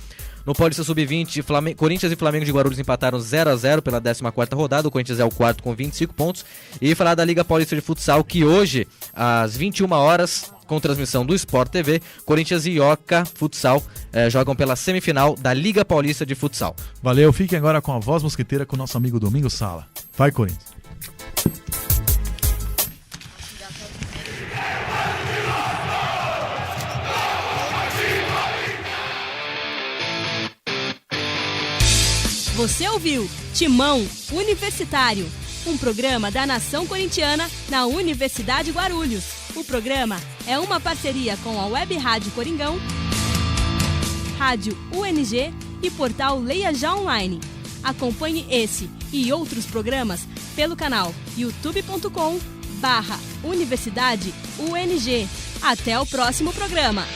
No Paulista Sub-20, Corinthians e Flamengo de Guarulhos empataram 0-0 pela 14ª rodada. O Corinthians é o quarto com 25 pontos. E falar da Liga Paulista de Futsal, que hoje, às 21 horas, com transmissão do Sport TV, Corinthians e Ioca Futsal jogam pela semifinal da Liga Paulista de Futsal. Valeu, fiquem agora com a voz mosquiteira com o nosso amigo Domingos Sala. Vai, Corinthians! Você ouviu Timão Universitário, um programa da Nação Corintiana na Universidade Guarulhos. O programa é uma parceria com a Web Rádio Coringão, Rádio UNG e portal Leia Já Online. Acompanhe esse e outros programas pelo canal youtube.com/Universidade UNG. Até o próximo programa.